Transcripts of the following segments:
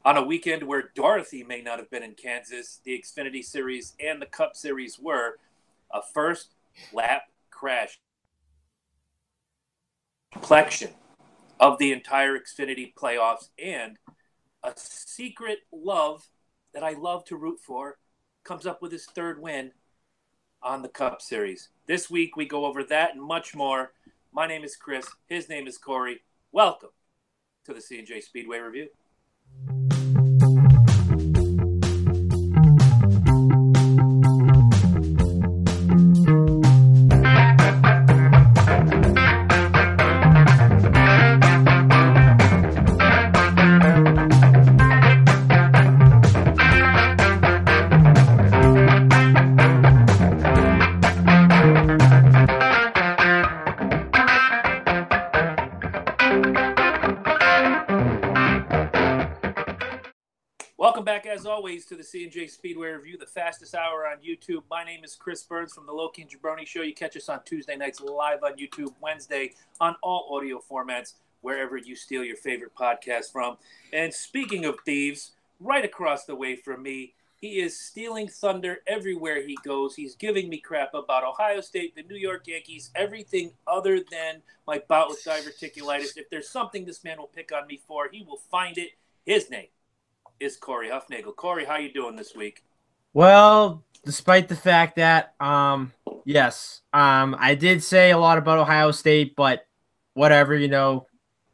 On a weekend where Dorothy may not have been in Kansas, the Xfinity Series and the Cup Series were a first lap crash complexion of the entire Xfinity playoffs, and a secret love that I love to root for comes up with his third win on the Cup Series. This week we go over that and much more. My name is Chris. His name is Corey. Welcome to the C+J Speedway Review. Welcome back, as always, to the C+J Speedway Review, the fastest hour on YouTube. My name is Chris Burns from the Loki and Jabroni Show. You catch us on Tuesday nights live on YouTube, Wednesday on all audio formats, wherever you steal your favorite podcast from. And speaking of thieves, right across the way from me, he is stealing thunder everywhere he goes. He's giving me crap about Ohio State, the New York Yankees, everything other than my bout with diverticulitis. If there's something this man will pick on me for, he will find it. His name is Corey Huffnagel. Corey, how you doing this week? Well, despite the fact that, yes, I did say a lot about Ohio State, but whatever,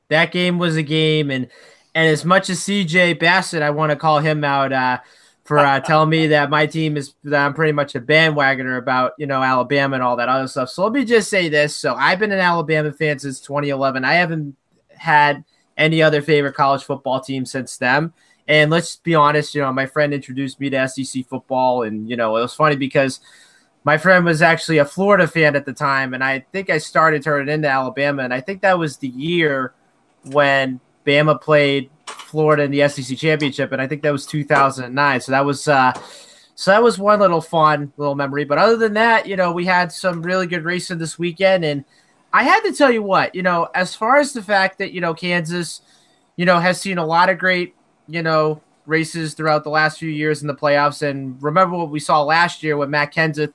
that game was a game, and as much as CJ Bassett, I want to call him out for telling me that my team that I'm pretty much a bandwagoner about, Alabama and all that other stuff. So let me just say this. So I've been an Alabama fan since 2011. I haven't had any other favorite college football team since them. And let's be honest, my friend introduced me to SEC football, and, it was funny because my friend was actually a Florida fan at the time, and I think I started turning into Alabama, and I think that was the year when Bama played Florida in the SEC championship, and I think that was 2009. So that was one fun little memory. But other than that, we had some really good racing this weekend, and I had to tell you what, as far as the fact that, Kansas, has seen a lot of great races throughout the last few years in the playoffs. And remember what we saw last year when Matt Kenseth,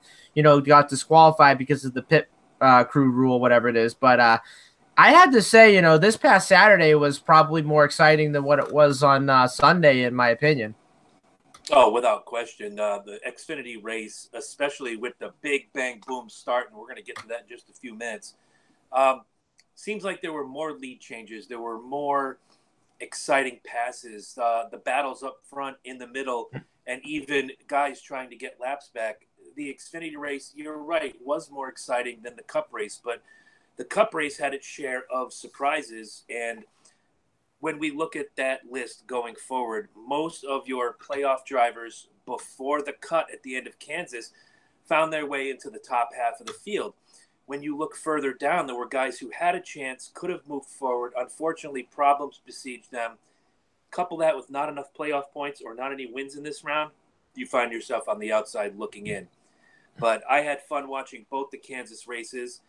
got disqualified because of the pit crew rule, whatever it is. But I had to say, this past Saturday was probably more exciting than what it was on Sunday, in my opinion. Oh, without question. The Xfinity race, especially with the big bang boom start, and we're going to get to that in just a few minutes, seems like there were more lead changes. There were more exciting passes, the battles up front, in the middle, and even guys trying to get laps back. The Xfinity race, you're right, was more exciting than the Cup race, but the Cup race had its share of surprises. And when we look at that list going forward, most of your playoff drivers before the cut at the end of Kansas found their way into the top half of the field. When you look further down, there were guys who had a chance, could have moved forward. Unfortunately, problems besieged them. Couple that with not enough playoff points or not any wins in this round, you find yourself on the outside looking in. But I had fun watching both the Kansas races.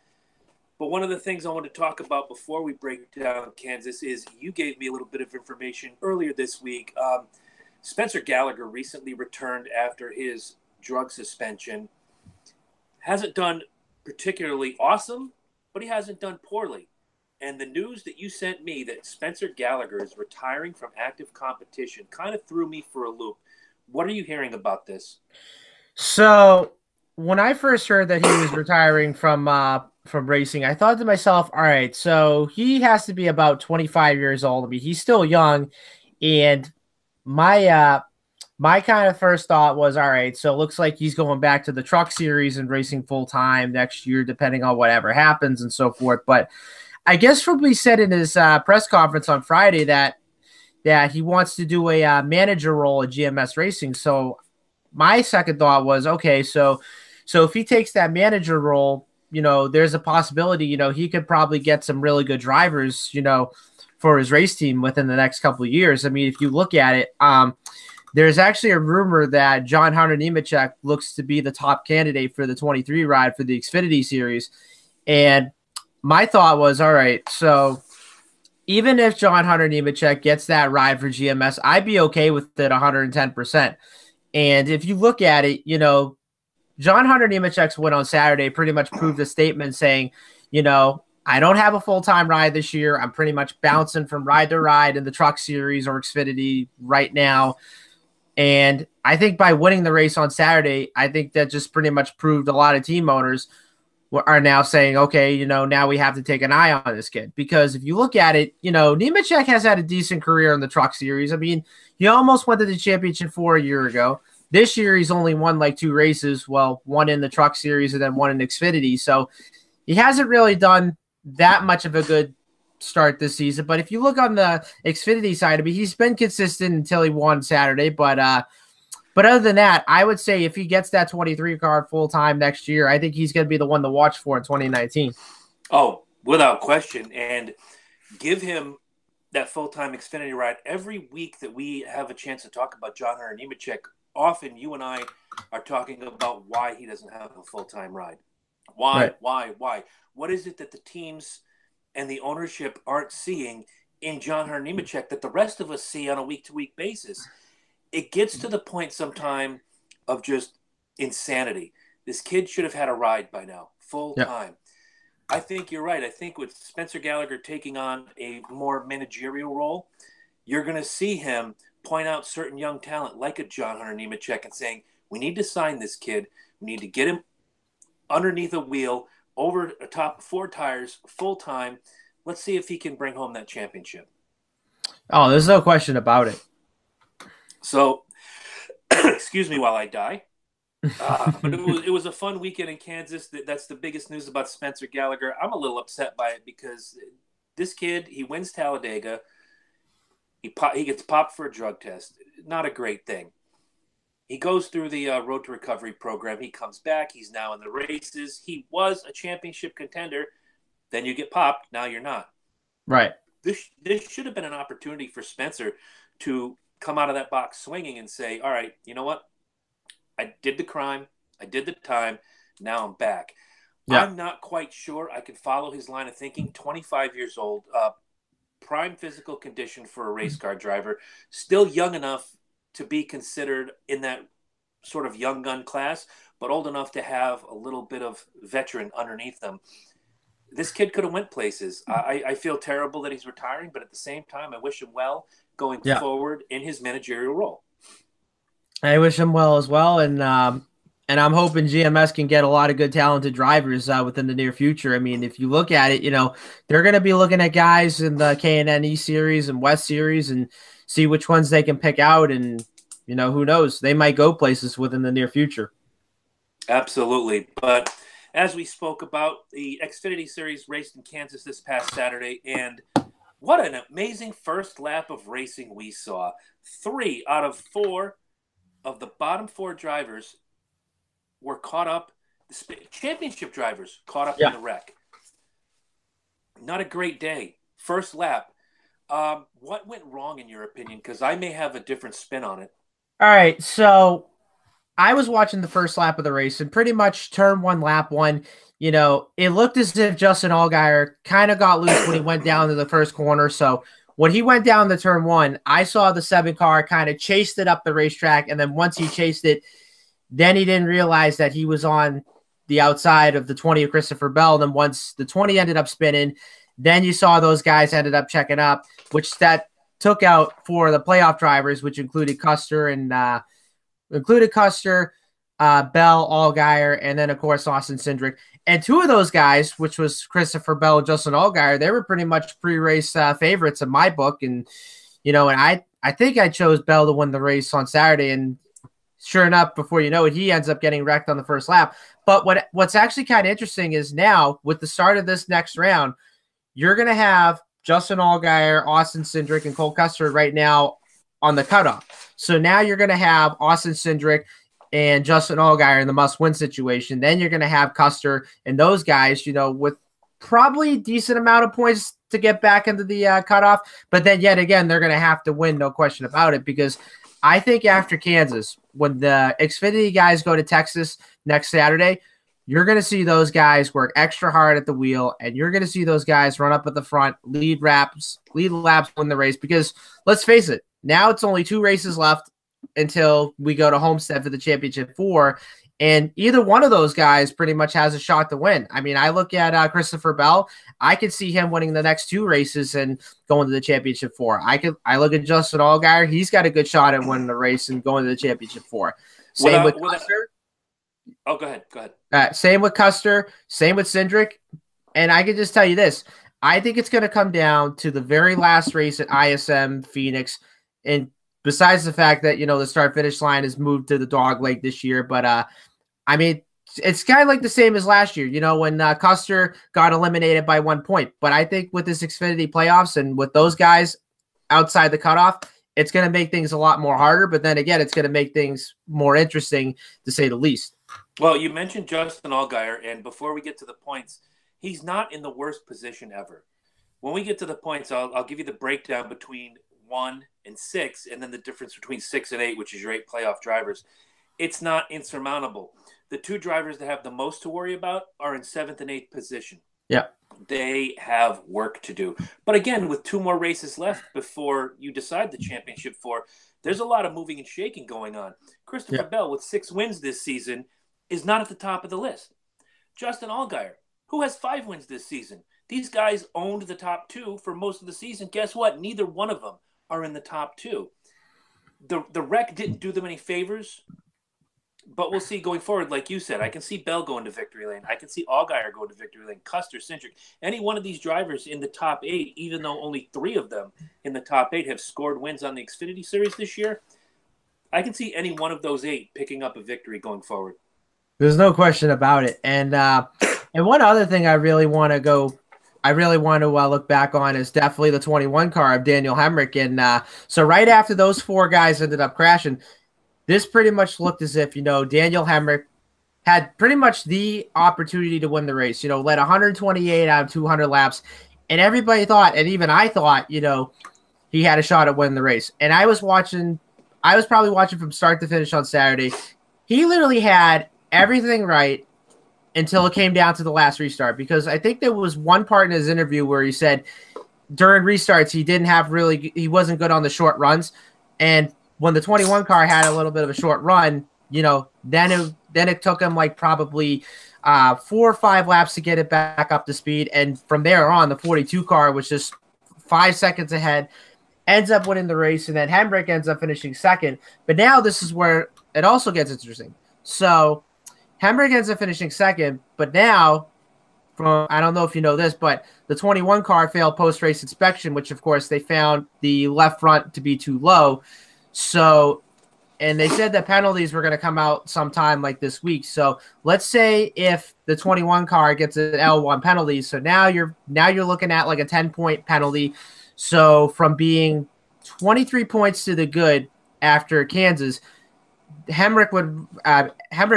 But one of the things I want to talk about before we break down Kansas is you gave me a little bit of information earlier this week. Spencer Gallagher recently returned after his drug suspension. Hasn't done particularly awesome, but he hasn't done poorly. And the news that you sent me that Spencer Gallagher is retiring from active competition kind of threw me for a loop. What are you hearing about this? So when I first heard that he was retiring from racing, I thought to myself, all right, so he has to be about 25 years old. I mean, he's still young. And my kind of first thought was, all right, so it looks like he's going back to the truck series and racing full time next year, depending on whatever happens and so forth. But I guess from what he said in his press conference on Friday that he wants to do a manager role at GMS Racing. So my second thought was, okay, so if he takes that manager role, there's a possibility, he could probably get some really good drivers, for his race team within the next couple of years. I mean, if you look at it, there's actually a rumor that John Hunter Nemechek looks to be the top candidate for the 23 ride for the Xfinity series. And my thought was, all right, so even if John Hunter Nemechek gets that ride for GMS, I'd be okay with it 110%. And if you look at it, John Hunter Nemechek's win on Saturday pretty much proved a statement saying, I don't have a full-time ride this year. I'm pretty much bouncing from ride to ride in the Truck Series or Xfinity right now. And I think by winning the race on Saturday, I think that just pretty much proved a lot of team owners are now saying, okay, now we have to take an eye on this kid. Because if you look at it, Nemechek has had a decent career in the Truck Series. I mean, he almost went to the championship 4 years ago. This year, he's only won like 2 races. Well, one in the Truck Series and then one in Xfinity. So he hasn't really done that much of a good start this season. But if you look on the Xfinity side of it, he's been consistent until he won Saturday. But other than that, I would say if he gets that 23 car full time next year, I think he's going to be the one to watch for in 2019. Oh, without question. And give him that full-time Xfinity ride every week that we have a chance to talk about John Hunter Nemechek. Often you and I are talking about why he doesn't have a full-time ride. Why? What is it that the teams and the ownership aren't seeing in John Hunter Nemechek that the rest of us see on a week-to-week basis? It gets to the point sometime of just insanity. This kid should have had a ride by now, full-time. Yeah. I think you're right. I think with Spencer Gallagher taking on a more managerial role, you're going to see him point out certain young talent like a John Hunter Nemechek and saying, we need to sign this kid. We need to get him underneath a wheel, over the top 4 tires, full-time. Let's see if he can bring home that championship. Oh, there's no question about it. So, excuse me while I die. But it was a fun weekend in Kansas. That's the biggest news about Spencer Gallagher. I'm a little upset by it because this kid, he wins Talladega. He gets popped for a drug test. Not a great thing. He goes through the Road to Recovery program. He comes back. He's now in the races. He was a championship contender. Then you get popped. Now you're not. Right. This should have been an opportunity for Spencer to come out of that box swinging and say, all right, you know what? I did the crime. I did the time. Now I'm back. Yeah. I'm not quite sure I can follow his line of thinking. 25 years old, prime physical condition for a race car driver, still young enough to be considered in that sort of young gun class, but old enough to have a little bit of veteran underneath them. This kid could have went places. I feel terrible that he's retiring, but at the same time, I wish him well going forward in his managerial role. I wish him well as well, and I'm hoping GMS can get a lot of good, talented drivers within the near future. I mean, if you look at it, they're going to be looking at guys in the K&N E Series and West Series and see which ones they can pick out, and who knows, they might go places within the near future. Absolutely. But as we spoke about, the Xfinity Series raced in Kansas this past Saturday, and what an amazing first lap of racing we saw. 3 out of 4 of the bottom 4 drivers were caught up, the championship drivers caught up in the wreck. Not a great day. First lap. What went wrong in your opinion? Because I may have a different spin on it. All right, so I was watching the first lap of the race, and pretty much turn 1, lap 1, it looked as if Justin Allgaier kind of got loose when he went down to the first corner. So when he went down the turn 1, I saw the 7 car kind of chased it up the racetrack, and then once he chased it, then he didn't realize that he was on the outside of the 20 of Christopher Bell. And then once the 20 ended up spinning, then you saw those guys ended up checking up, which that took out for the playoff drivers, which included Custer, Bell, Allgaier, and then, of course, Austin Cindric. And 2 of those guys, which was Christopher Bell and Justin Allgaier, they were pretty much pre-race favorites in my book. And, and I think I chose Bell to win the race on Saturday. And sure enough, before you know it, he ends up getting wrecked on the first lap. But what's actually kind of interesting is now, with the start of this next round, you're going to have Justin Allgaier, Austin Cindric, and Cole Custer right now on the cutoff. So now you're going to have Austin Cindric and Justin Allgaier in the must-win situation. Then you're going to have Custer and those guys, with probably a decent amount of points to get back into the cutoff. But then yet again, they're going to have to win, no question about it, because I think after Kansas, when the Xfinity guys go to Texas next Saturday, you're going to see those guys work extra hard at the wheel, and you're going to see those guys run up at the front, lead laps, win the race. Because let's face it, now it's only 2 races left until we go to Homestead for the championship 4. And either one of those guys pretty much has a shot to win. I mean, I look at Christopher Bell. I could see him winning the next 2 races and going to the championship 4. I look at Justin Allgaier. He's got a good shot at winning the race and going to the championship 4. Same with Custer. Oh, go ahead. Same with Custer. Same with Cindric. And I can just tell you this. I think it's going to come down to the very last race at ISM Phoenix. And besides the fact that, the start-finish line has moved to the dog leg this year. But, I mean, it's kind of like the same as last year, when Custer got eliminated by 1 point. But I think with this Xfinity playoffs and with those guys outside the cutoff, it's going to make things a lot more harder. But then again, it's going to make things more interesting, to say the least. Well, you mentioned Justin Allgaier, and before we get to the points, he's not in the worst position ever. When we get to the points, I'll give you the breakdown between 1 and 6, and then the difference between 6 and 8, which is your 8 playoff drivers. It's not insurmountable. The 2 drivers that have the most to worry about are in 7th and 8th position. Yeah. They have work to do. But again, with 2 more races left before you decide the championship 4, there's a lot of moving and shaking going on. Christopher Bell, with 6 wins this season, is not at the top of the list. Justin Allgaier, who has 5 wins this season. These guys owned the top 2 for most of the season. Guess what? Neither one of them are in the top 2. The wreck didn't do them any favors, but we'll see going forward. Like you said, I can see Bell going to victory lane. I can see Allgaier going to victory lane. Custer, Cindric, any one of these drivers in the top 8, even though only 3 of them in the top 8 have scored wins on the Xfinity Series this year, I can see any one of those 8 picking up a victory going forward. There's no question about it. And one other thing I really want to look back on is definitely the 21 car of Daniel Hemrick. And so right after those 4 guys ended up crashing, this pretty much looked as if, Daniel Hemrick had pretty much the opportunity to win the race, led 128 out of 200 laps. And everybody thought, and even I thought, he had a shot at winning the race. And I was probably watching from start to finish on Saturday. He literally had everything right until it came down to the last restart, because I think there was one part in his interview where he said during restarts he wasn't good on the short runs, and when the 21 car had a little bit of a short run, then it took him like probably 4 or 5 laps to get it back up to speed, and from there on the 42 car was just 5 seconds ahead, ends up winning the race, and then Hemrick ends up finishing second. But now this is where it also gets interesting. So Hemrick ends up finishing second, but now, I don't know if you know this, but the 21 car failed post-race inspection, which, of course, they found the left front to be too low. So, and they said that penalties were going to come out sometime like this week. So let's say if the 21 car gets an L1 penalty, so now you're looking at like a 10-point penalty. So from being 23 points to the good after Kansas, Hemrick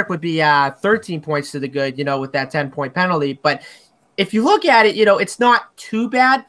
would be 13 points to the good, with that 10-point penalty. But if you look at it, it's not too bad.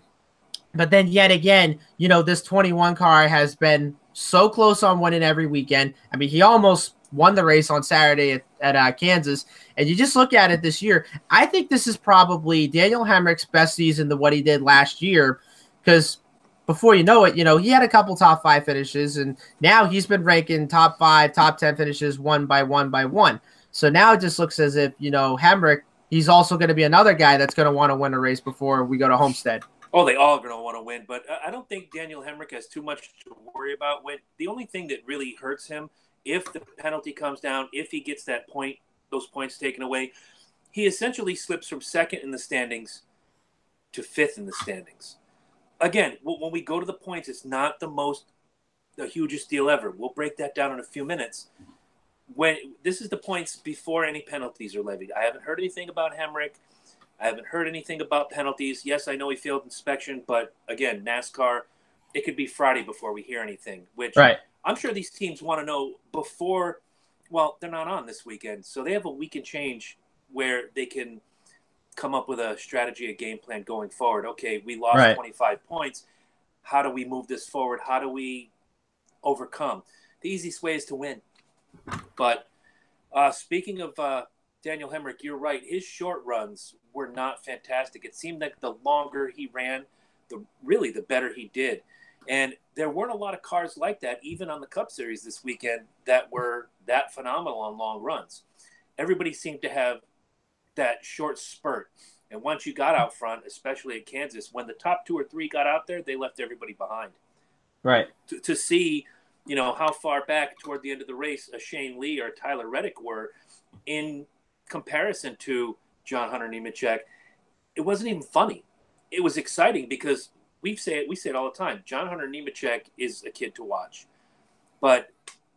But then yet again, this 21 car has been so close on winning every weekend. I mean, he almost won the race on Saturday at Kansas. And you just look at it this year, I think this is probably Daniel Hemrick's best season to what he did last year, because before you know it, he had a couple top 5 finishes, and now he's been ranking top 5, top 10 finishes one by one. So now it just looks as if, Hemrick, he's also going to be another guy that's going to want to win a race before we go to Homestead. Oh, they all are going to want to win, but I don't think Daniel Hemrick has too much to worry about. The only thing that really hurts him, if the penalty comes down, if he gets those points taken away, he essentially slips from 2nd in the standings to 5th in the standings. Again, when we go to the points, it's not the hugest deal ever. We'll break that down in a few minutes. This is the points before any penalties are levied. I haven't heard anything about Hemrick. I haven't heard anything about penalties. Yes, I know he failed inspection, but again, NASCAR, it could be Friday before we hear anything, which right. I'm sure these teams want to know before. Well, they're not on this weekend, so they have a week and change where they can come up with a strategy, a game plan going forward. Okay, we lost 25 points. How do we move this forward? How do we overcome? The easiest way is to win. But speaking of Daniel Hemrick, you're right. His short runs were not fantastic. It seemed like the longer he ran, the better he did. And there weren't a lot of cars like that, even on the Cup Series this weekend, that were that phenomenal on long runs. Everybody seemed to have that short spurt. And once you got out front, especially at Kansas, when the top 2 or 3 got out there, they left everybody behind. Right. To see, how far back toward the end of the race a Shane Lee or Tyler Reddick were in comparison to John Hunter Nemechek, it wasn't even funny. It was exciting because we say it all the time. John Hunter Nemechek is a kid to watch. But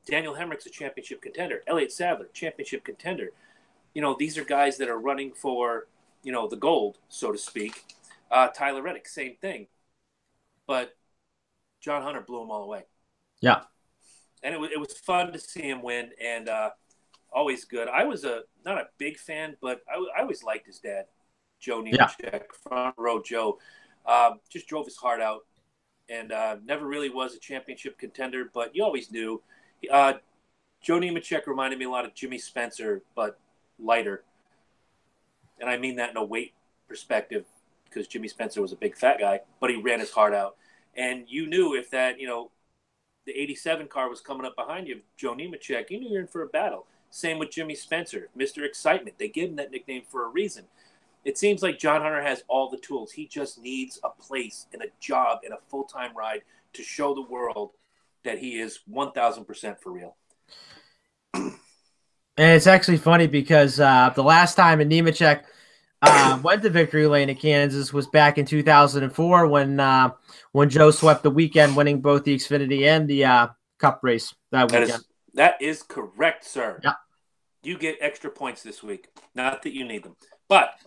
Daniel Hemrick's a championship contender. Elliott Sadler, championship contender. These are guys that are running for, the gold, so to speak. Tyler Reddick, same thing. But John Hunter blew them all away. Yeah. And it was fun to see him win, and always good. I was not a big fan, but I always liked his dad, Joe Nemechek, front row Joe. Just drove his heart out, and never really was a championship contender, but you always knew. Joe Nemechek reminded me a lot of Jimmy Spencer, but lighter. And I mean that in a weight perspective, because Jimmy Spencer was a big fat guy, but he ran his heart out. And you knew if that, the 87 car was coming up behind you, Joe Nemechek, you knew you were in for a battle. Same with Jimmy Spencer, Mr. Excitement. They gave him that nickname for a reason. It seems like John Hunter has all the tools. He just needs a place and a job and a full-time ride to show the world that he is 1,000% for real. And it's actually funny because the last time Nemechek went to victory lane at Kansas was back in 2004 when Joe swept the weekend, winning both the Xfinity and the Cup race that weekend. That is correct, sir. Yeah. You get extra points this week. Not that you need them. But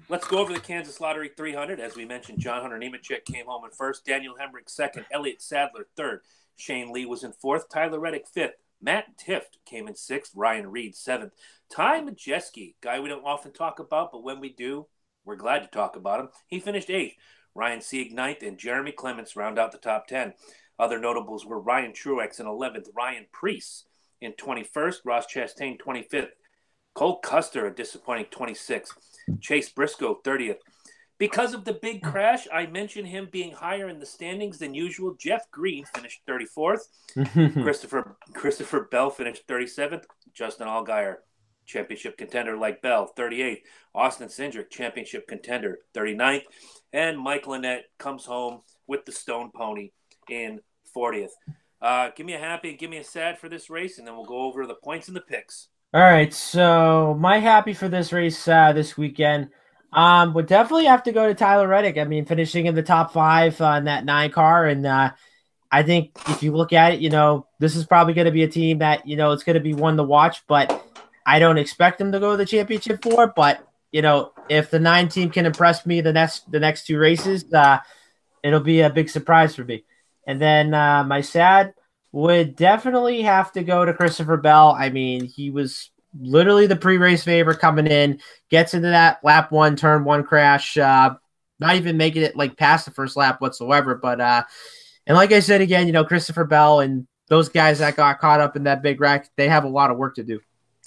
let's go over the Kansas Lottery 300. As we mentioned, John Hunter Nemechek came home in first, Daniel Hemrick second, Elliott Sadler third, Shane Lee was in fourth, Tyler Reddick fifth, Matt Tifft came in sixth, Ryan Reed seventh, Ty Majeski, guy we don't often talk about, but when we do, we're glad to talk about him. He finished eighth, Ryan Sieg ninth, and Jeremy Clements round out the top 10. Other notables were Ryan Truex in 11th, Ryan Preece in 21st, Ross Chastain 25th, Cole Custer a disappointing 26th, Chase Briscoe 30th. Because of the big crash, I mentioned him being higher in the standings than usual. Jeff Green finished 34th. Christopher Bell finished 37th. Justin Allgaier, championship contender like Bell, 38th. Austin Cindric, championship contender, 39th. And Mike Lynette comes home with the Stone Pony in 40th. Give me a happy and give me a sad for this race, and then we'll go over the points and the picks. All right, so my happy for this race this weekend would definitely have to go to Tyler Reddick. I mean, finishing in the top 5 on that 9 car, and I think if you look at it, this is probably going to be a team that it's going to be one to watch. But I don't expect them to go to the championship for. But if the 9 team can impress me the next 2 races, it'll be a big surprise for me. And then my sad would definitely have to go to Christopher Bell. I mean, he was literally the pre-race favorite coming in, gets into that lap 1, turn 1 crash, not even making it past the first lap whatsoever. But and like I said again, Christopher Bell and those guys that got caught up in that big wreck, they have a lot of work to do.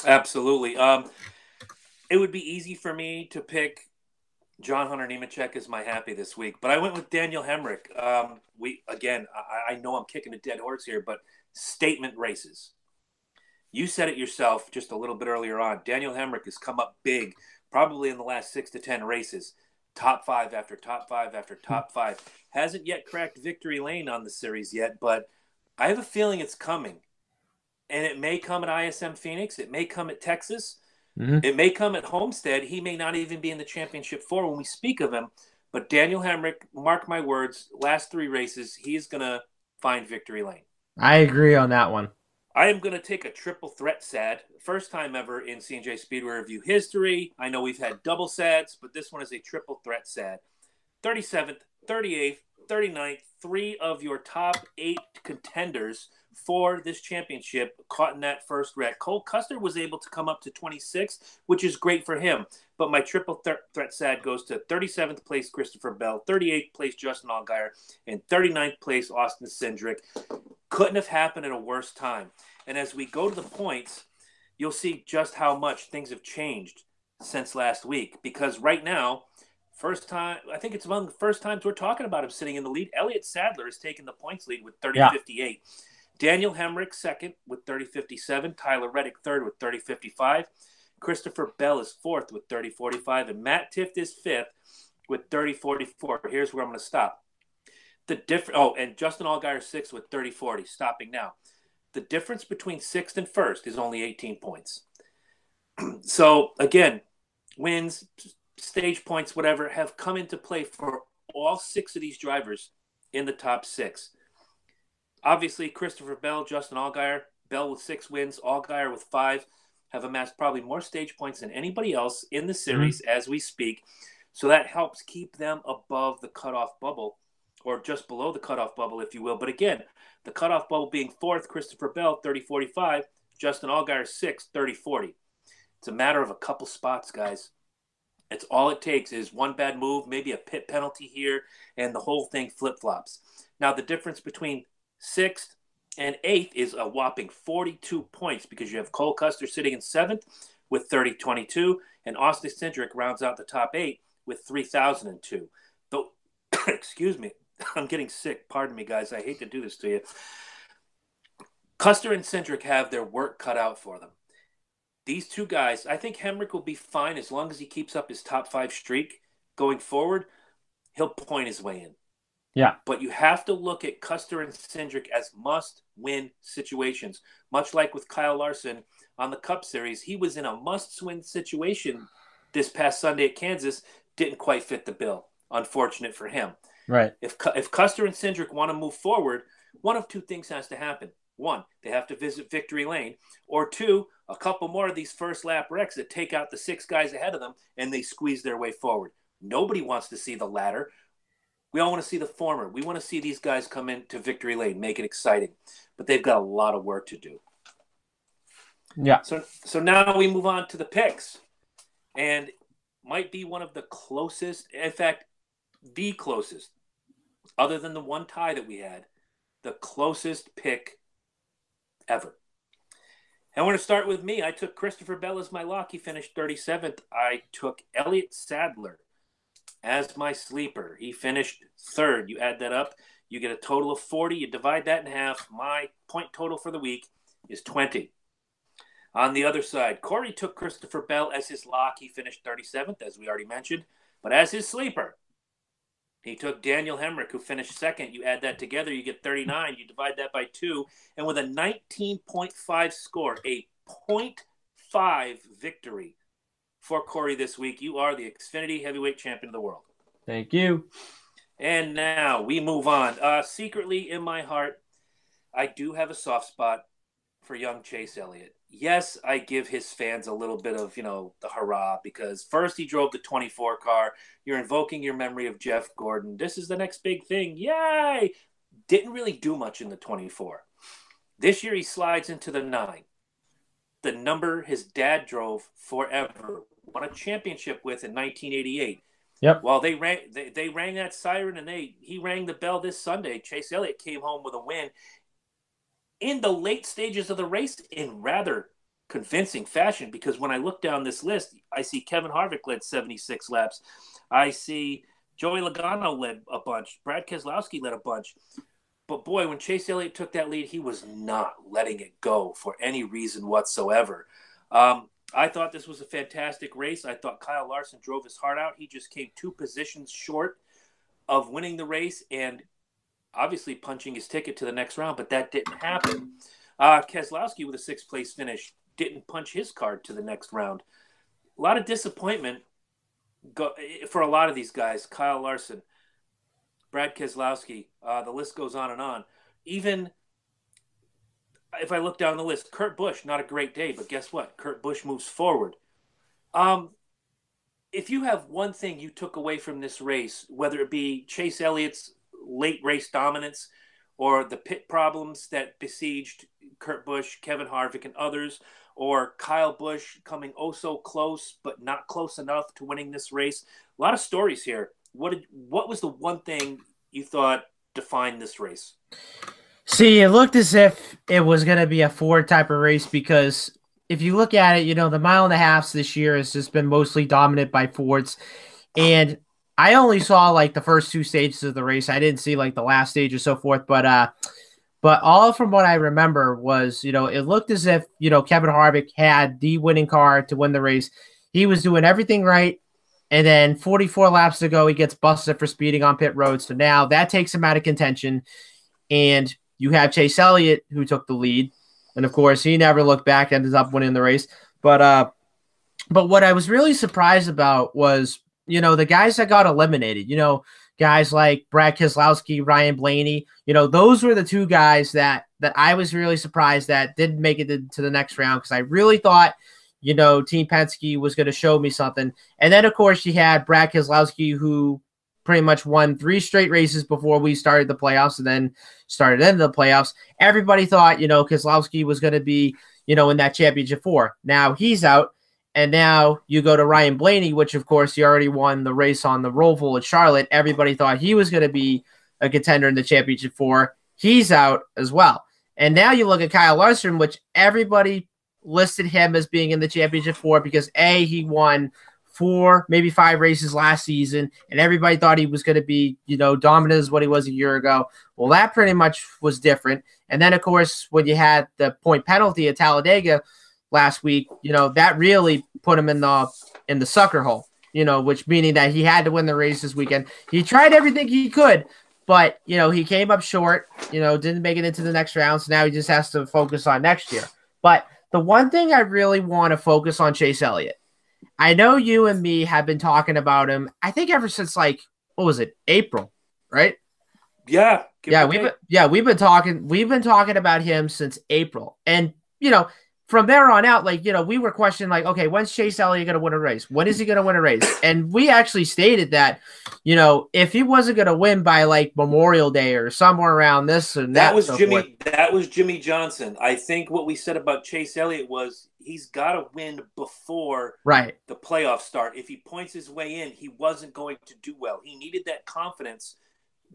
Absolutely. It would be easy for me to pick John Hunter Nemechek as my happy this week, but I went with Daniel Hemrick. I know I'm kicking a dead horse here, but statement races. You said it yourself just a little bit earlier on. Daniel Hemrick has come up big, probably in the last 6 to 10 races. Top 5 after top 5 after top 5. Hasn't yet cracked victory lane on the series yet, but I have a feeling it's coming. And it may come at ISM Phoenix. It may come at Texas. Mm-hmm. It may come at Homestead. He may not even be in the championship 4 when we speak of him. But Daniel Hemrick, mark my words, last 3 races, he's going to find victory lane. I agree on that one. I am going to take a triple threat sad. First time ever in C+J Speedway review history. I know we've had double sads, but this one is a triple threat sad. 37th, 38th, 39th, 3 of your top 8 contenders for this championship caught in that first wreck. Cole Custer was able to come up to 26, which is great for him. But my triple threat sad goes to 37th place Christopher Bell, 38th place Justin Allgaier, and 39th place Austin Cindric. Couldn't have happened at a worse time. And as we go to the points, you'll see just how much things have changed since last week. Because right now, first time, I think it's among the first times we're talking about him sitting in the lead. Elliott Sadler has taken the points lead with 30.58. Daniel Hemrick second with 30.57. Tyler Reddick third with 30.55. Christopher Bell is fourth with 30.45. And Matt Tifft is fifth with 30.44. Here's where I'm going to stop. And Justin Allgaier sixth with 30.40. Stopping now. The difference between sixth and first is only 18 points. So, again, wins, stage points, whatever, have come into play for all six of these drivers in the top six. Obviously, Christopher Bell, Justin Allgaier, Bell with 6 wins, Allgaier with 5, have amassed probably more stage points than anybody else in the series as we speak. So that helps keep them above the cutoff bubble, or just below the cutoff bubble, if you will. But again, the cutoff bubble being fourth, Christopher Bell, 30.45, Justin Allgaier, sixth, 30.40. It's a matter of a couple spots, guys. It's all it takes is one bad move, maybe a pit penalty here, and the whole thing flip-flops. Now, the difference between sixth and eighth is a whopping 42 points because you have Cole Custer sitting in seventh with 30.22, and Austin Cindric rounds out the top 8 with 3,002. Though, excuse me, I'm getting sick. Pardon me, guys. I hate to do this to you. Custer and Cindric have their work cut out for them. These two guys, I think Hemrick will be fine as long as he keeps up his top 5 streak going forward. He'll point his way in. Yeah. But you have to look at Custer and Cindric as must-win situations. Much like with Kyle Larson on the Cup Series, he was in a must-win situation this past Sunday at Kansas, didn't quite fit the bill. Unfortunate for him. Right. If Custer and Cindric want to move forward, one of two things has to happen. One, they have to visit victory lane. Or two, a couple more of these first lap wrecks that take out the 6 guys ahead of them and they squeeze their way forward. Nobody wants to see the latter. We all want to see the former. We want to see these guys come into victory lane, make it exciting. But they've got a lot of work to do. Yeah. So now we move on to the picks. And might be one of the closest, in fact, the closest, other than the one tie that we had, the closest pick ever. And we're going to start with me. I took Christopher Bell as my lock. He finished 37th. I took Elliott Sadler as my sleeper. He finished 3rd. You add that up, you get a total of 40. You divide that in half. My point total for the week is 20. On the other side, Corey took Christopher Bell as his lock. He finished 37th, as we already mentioned. But as his sleeper, he took Daniel Hemrick, who finished 2nd. You add that together, you get 39. You divide that by 2. And with a 19.5 score, a .5 victory for Corey this week, you are the Xfinity Heavyweight Champion of the world. Thank you. And now we move on. Secretly in my heart, I do have a soft spot for young Chase Elliott. Yes, I give his fans a little bit of, the hurrah because first he drove the 24 car. You're invoking your memory of Jeff Gordon. This is the next big thing. Yay! Didn't really do much in the 24. This year he slides into the 9. The number his dad drove forever. Won a championship with in 1988. Yep. Well, they rang that siren and he rang the bell this Sunday. Chase Elliott came home with a win in the late stages of the race in rather convincing fashion, because when I look down this list, I see Kevin Harvick led 76 laps. I see Joey Logano led a bunch. Brad Keselowski led a bunch. But boy, when Chase Elliott took that lead, he was not letting it go for any reason whatsoever. I thought this was a fantastic race. I thought Kyle Larson drove his heart out. He just came 2 positions short of winning the race and obviously punching his ticket to the next round, but that didn't happen. Keselowski with a 6th place finish didn't punch his card to the next round. A lot of disappointment for a lot of these guys. Kyle Larson, Brad Keselowski, the list goes on and on. Even if I look down the list, Kurt Busch, not a great day, but guess what? Kurt Busch moves forward. If you have one thing you took away from this race, whether it be Chase Elliott's late race dominance or the pit problems that besieged Kurt Busch, Kevin Harvick, and others, or Kyle Busch coming oh so close but not close enough to winning this race. A lot of stories here. What was the one thing you thought defined this race? See, it looked as if it was going to be a Ford type of race because if you look at it, the mile and a half this year has just been mostly dominant by Fords. And I only saw like the first two stages of the race. I didn't see like the last stage or so forth. But all from what I remember was, it looked as if, Kevin Harvick had the winning car to win the race. He was doing everything right. And then 44 laps to go, he gets busted for speeding on pit road. So now that takes him out of contention. And you have Chase Elliott, who took the lead. And of course, he never looked back, ended up winning the race. But what I was really surprised about was, the guys that got eliminated, guys like Brad Keselowski, Ryan Blaney, those were the two guys that I was really surprised that didn't make it to the next round, because I really thought, Team Penske was going to show me something. And then, of course, you had Brad Keselowski, who pretty much won 3 straight races before we started the playoffs and then started into the playoffs. Everybody thought, Keselowski was going to be, in that championship 4. Now he's out. And now you go to Ryan Blaney, which, of course, he already won the race on the Roval at Charlotte. Everybody thought he was going to be a contender in the championship 4. He's out as well. And now you look at Kyle Larson, which everybody listed him as being in the championship 4 because, A, he won 4, maybe 5 races last season, and everybody thought he was going to be, dominant as what he was a year ago. Well, that pretty much was different. And then, of course, when you had the point penalty at Talladega last week, that really put him in the sucker hole, which meaning that he had to win the race this weekend. He tried everything he could, but, he came up short, didn't make it into the next round. So now he just has to focus on next year. But the one thing I really want to focus on Chase Elliott. I know you and me have been talking about him, I think ever since April, right? Yeah. We've been talking about him since April. And, from there on out, we were questioning, okay, when's Chase Elliott going to win a race? When is he going to win a race? And we actually stated that, if he wasn't going to win by Memorial Day or somewhere around this and that was Jimmy. That was Jimmy Johnson. I think what we said about Chase Elliott was he's got to win before the playoffs start. If he points his way in, he wasn't going to do well. He needed that confidence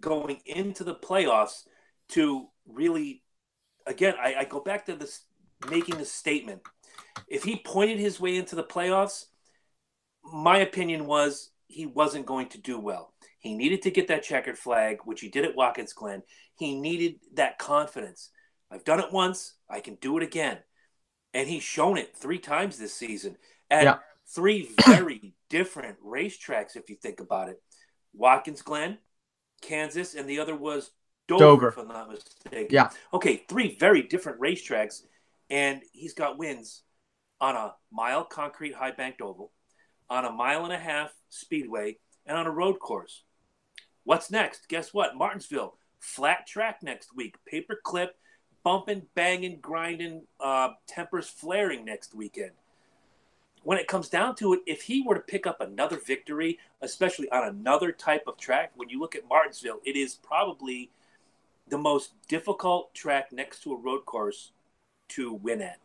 going into the playoffs to really, again, I go back to this, making a statement. If he pointed his way into the playoffs, my opinion was he wasn't going to do well. He needed to get that checkered flag, which he did at Watkins Glen. He needed that confidence. I've done it once. I can do it again. And he's shown it 3 times this season at 3 very different racetracks, if you think about it. Watkins Glen, Kansas, and the other was Dover, if I'm not mistaken. Yeah. Okay, 3 very different racetracks. And he's got wins on a mile concrete high banked oval, on a 1.5 mile speedway, and on a road course. What's next? Guess what? Martinsville, flat track next week. Paper clip, bumping, banging, grinding, tempers flaring next weekend. When it comes down to it, if he were to pick up another victory, especially on another type of track, when you look at Martinsville, it is probably the most difficult track next to a road course to win at.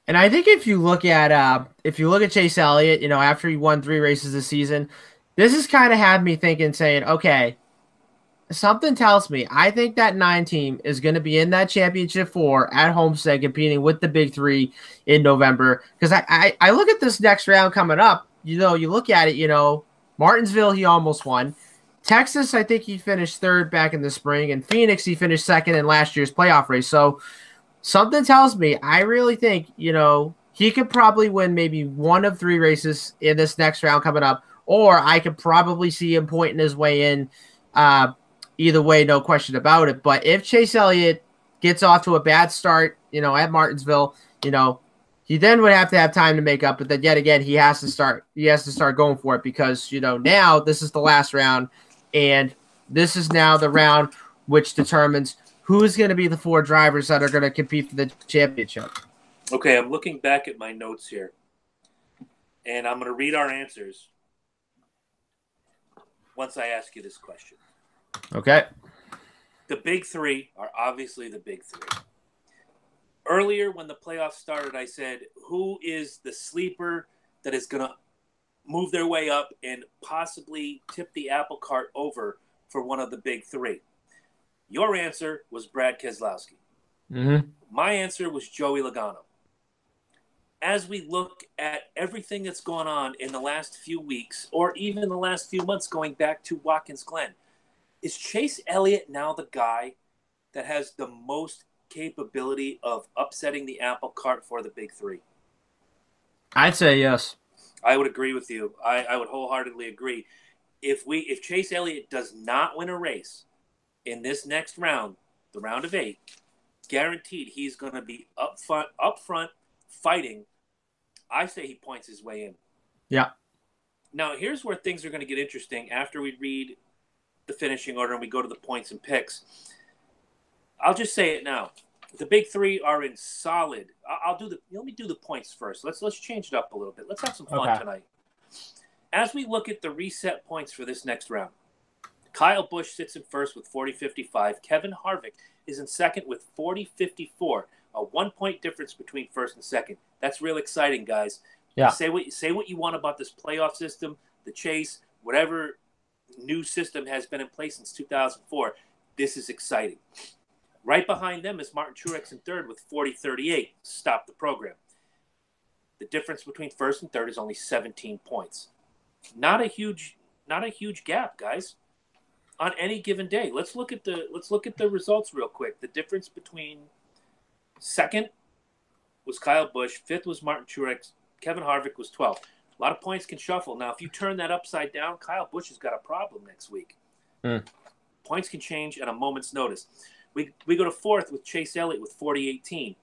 And I think if you look at Chase Elliott, after he won 3 races this season, this has kind of had me thinking, saying, okay, something tells me I think that 9 team is going to be in that championship 4 at Homestead competing with the big 3 in November. Because I look at this next round coming up, you look at it, Martinsville, he almost won. Texas, I think he finished 3rd back in the spring. And Phoenix, he finished 2nd in last year's playoff race. So something tells me, I really think, he could probably win maybe 1 of 3 races in this next round coming up, or I could probably see him pointing his way in. Either way, no question about it. But if Chase Elliott gets off to a bad start, at Martinsville, he then would have to have time to make up. But then yet again, he has to start going for it because, now this is the last round, and this is now the round which determines who's going to be the 4 drivers that are going to compete for the championship. Okay, I'm looking back at my notes here, and I'm going to read our answers once I ask you this question. Okay. The big 3 are obviously the big 3. Earlier, when the playoffs started, I said, who is the sleeper that is going to move their way up and possibly tip the apple cart over for one of the big 3? Your answer was Brad Keselowski. Mm-hmm. My answer was Joey Logano. as we look at everything that's gone on in the last few weeks, or even the last few months going back to Watkins Glen, is Chase Elliott now the guy that has the most capability of upsetting the apple cart for the big three? I'd say yes. I would agree with you. I would wholeheartedly agree. If Chase Elliott does not win a race in this next round, the round of 8, guaranteed he's going to be up front fighting. I say he points his way in. Yeah. Now, here's where things are going to get interesting after we read the finishing order and we go to the points and picks. I'll just say it now. The big three are in solid. Let me do the points first. Let's change it up a little bit. Let's have some fun tonight. As we look at the reset points for this next round, Kyle Busch sits in first with 40.55. Kevin Harvick is in second with 40.54. A 1 point difference between first and second. That's real exciting, guys. Yeah. Say what you want about this playoff system, the chase, whatever new system has been in place since 2004. This is exciting. Right behind them is Martin Truex in third with 40.38. Stop the program. The difference between first and third is only 17 points. Not a huge gap, guys. On any given day, let's look at the results real quick. The difference between second was Kyle Busch, fifth was Martin Truex, Kevin Harvick was 12. A lot of points can shuffle. Now, if you turn that upside down, Kyle Busch has got a problem next week. Points can change at a moment's notice. We go to fourth with Chase Elliott with 40.18.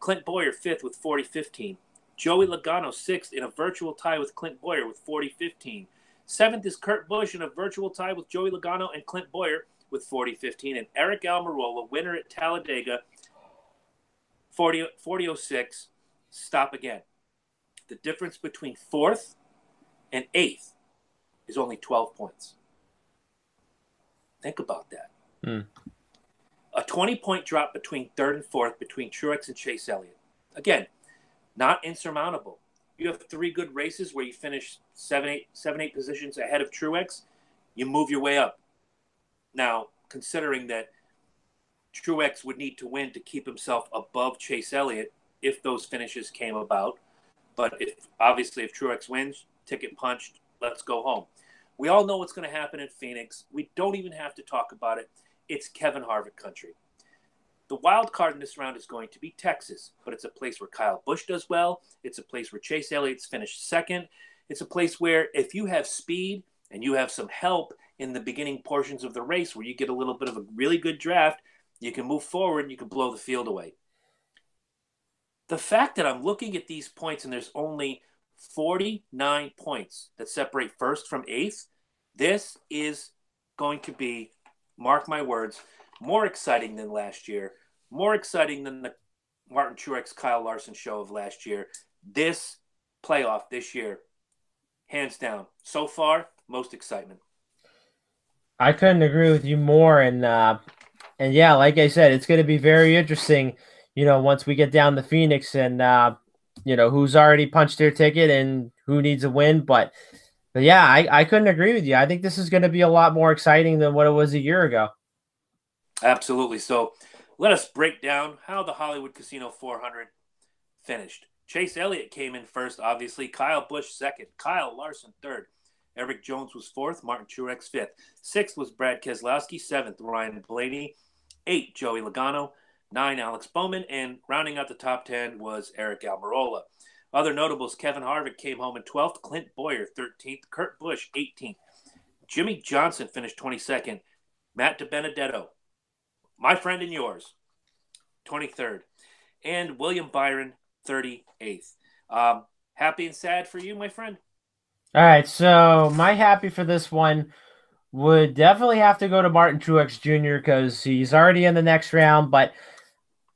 Clint Bowyer fifth with 40.15. Joey Logano sixth in a virtual tie with Clint Bowyer with 40.15. Seventh is Kurt Busch in a virtual tie with Joey Logano and Clint Bowyer with 40.15. And Eric Almirola, winner at Talladega, 40.06. Stop again. The difference between fourth and eighth is only 12 points. Think about that. A 20-point drop between third and fourth between Truex and Chase Elliott. Again, not insurmountable. You have 3 good races where you finish 7-8 positions ahead of Truex. You move your way up. Now, considering that Truex would need to win to keep himself above Chase Elliott if those finishes came about. But if Truex wins, ticket punched, let's go home. We all know what's going to happen in Phoenix. We don't even have to talk about it. It's Kevin Harvick country. The wild card in this round is going to be Texas, but it's a place where Kyle Busch does well. It's a place where Chase Elliott's finished second. It's a place where if you have speed and you have some help in the beginning portions of the race where you get a little bit of a really good draft, you can move forward and you can blow the field away. The fact that I'm looking at these points and there's only 49 points that separate first from eighth, this is going to be, mark my words, more exciting than last year, more exciting than the Martin Truex, Kyle Larson show of last year. This playoff this year, hands down, so far, most excitement. I couldn't agree with you more. And yeah, like I said, it's going to be very interesting, once we get down to Phoenix and, who's already punched their ticket and who needs a win. But yeah, I couldn't agree with you. I think this is going to be a lot more exciting than what it was a year ago. Absolutely. So let us break down how the Hollywood Casino 400 finished. Chase Elliott came in first, obviously. Kyle Busch second. Kyle Larson third. Eric Jones was fourth. Martin Truex fifth. Sixth was Brad Keselowski. Seventh, Ryan Blaney. 8, Joey Logano. 9, Alex Bowman. And rounding out the top 10 was Eric Almirola. Other notables, Kevin Harvick came home in 12th. Clint Bowyer, 13th. Kurt Busch, 18th. Jimmy Johnson finished 22nd. Matt DiBenedetto, my friend and yours, 23rd. And William Byron, 38th. Happy and sad for you, my friend? All right, so my happy for this one would definitely have to go to Martin Truex Jr. because he's already in the next round, but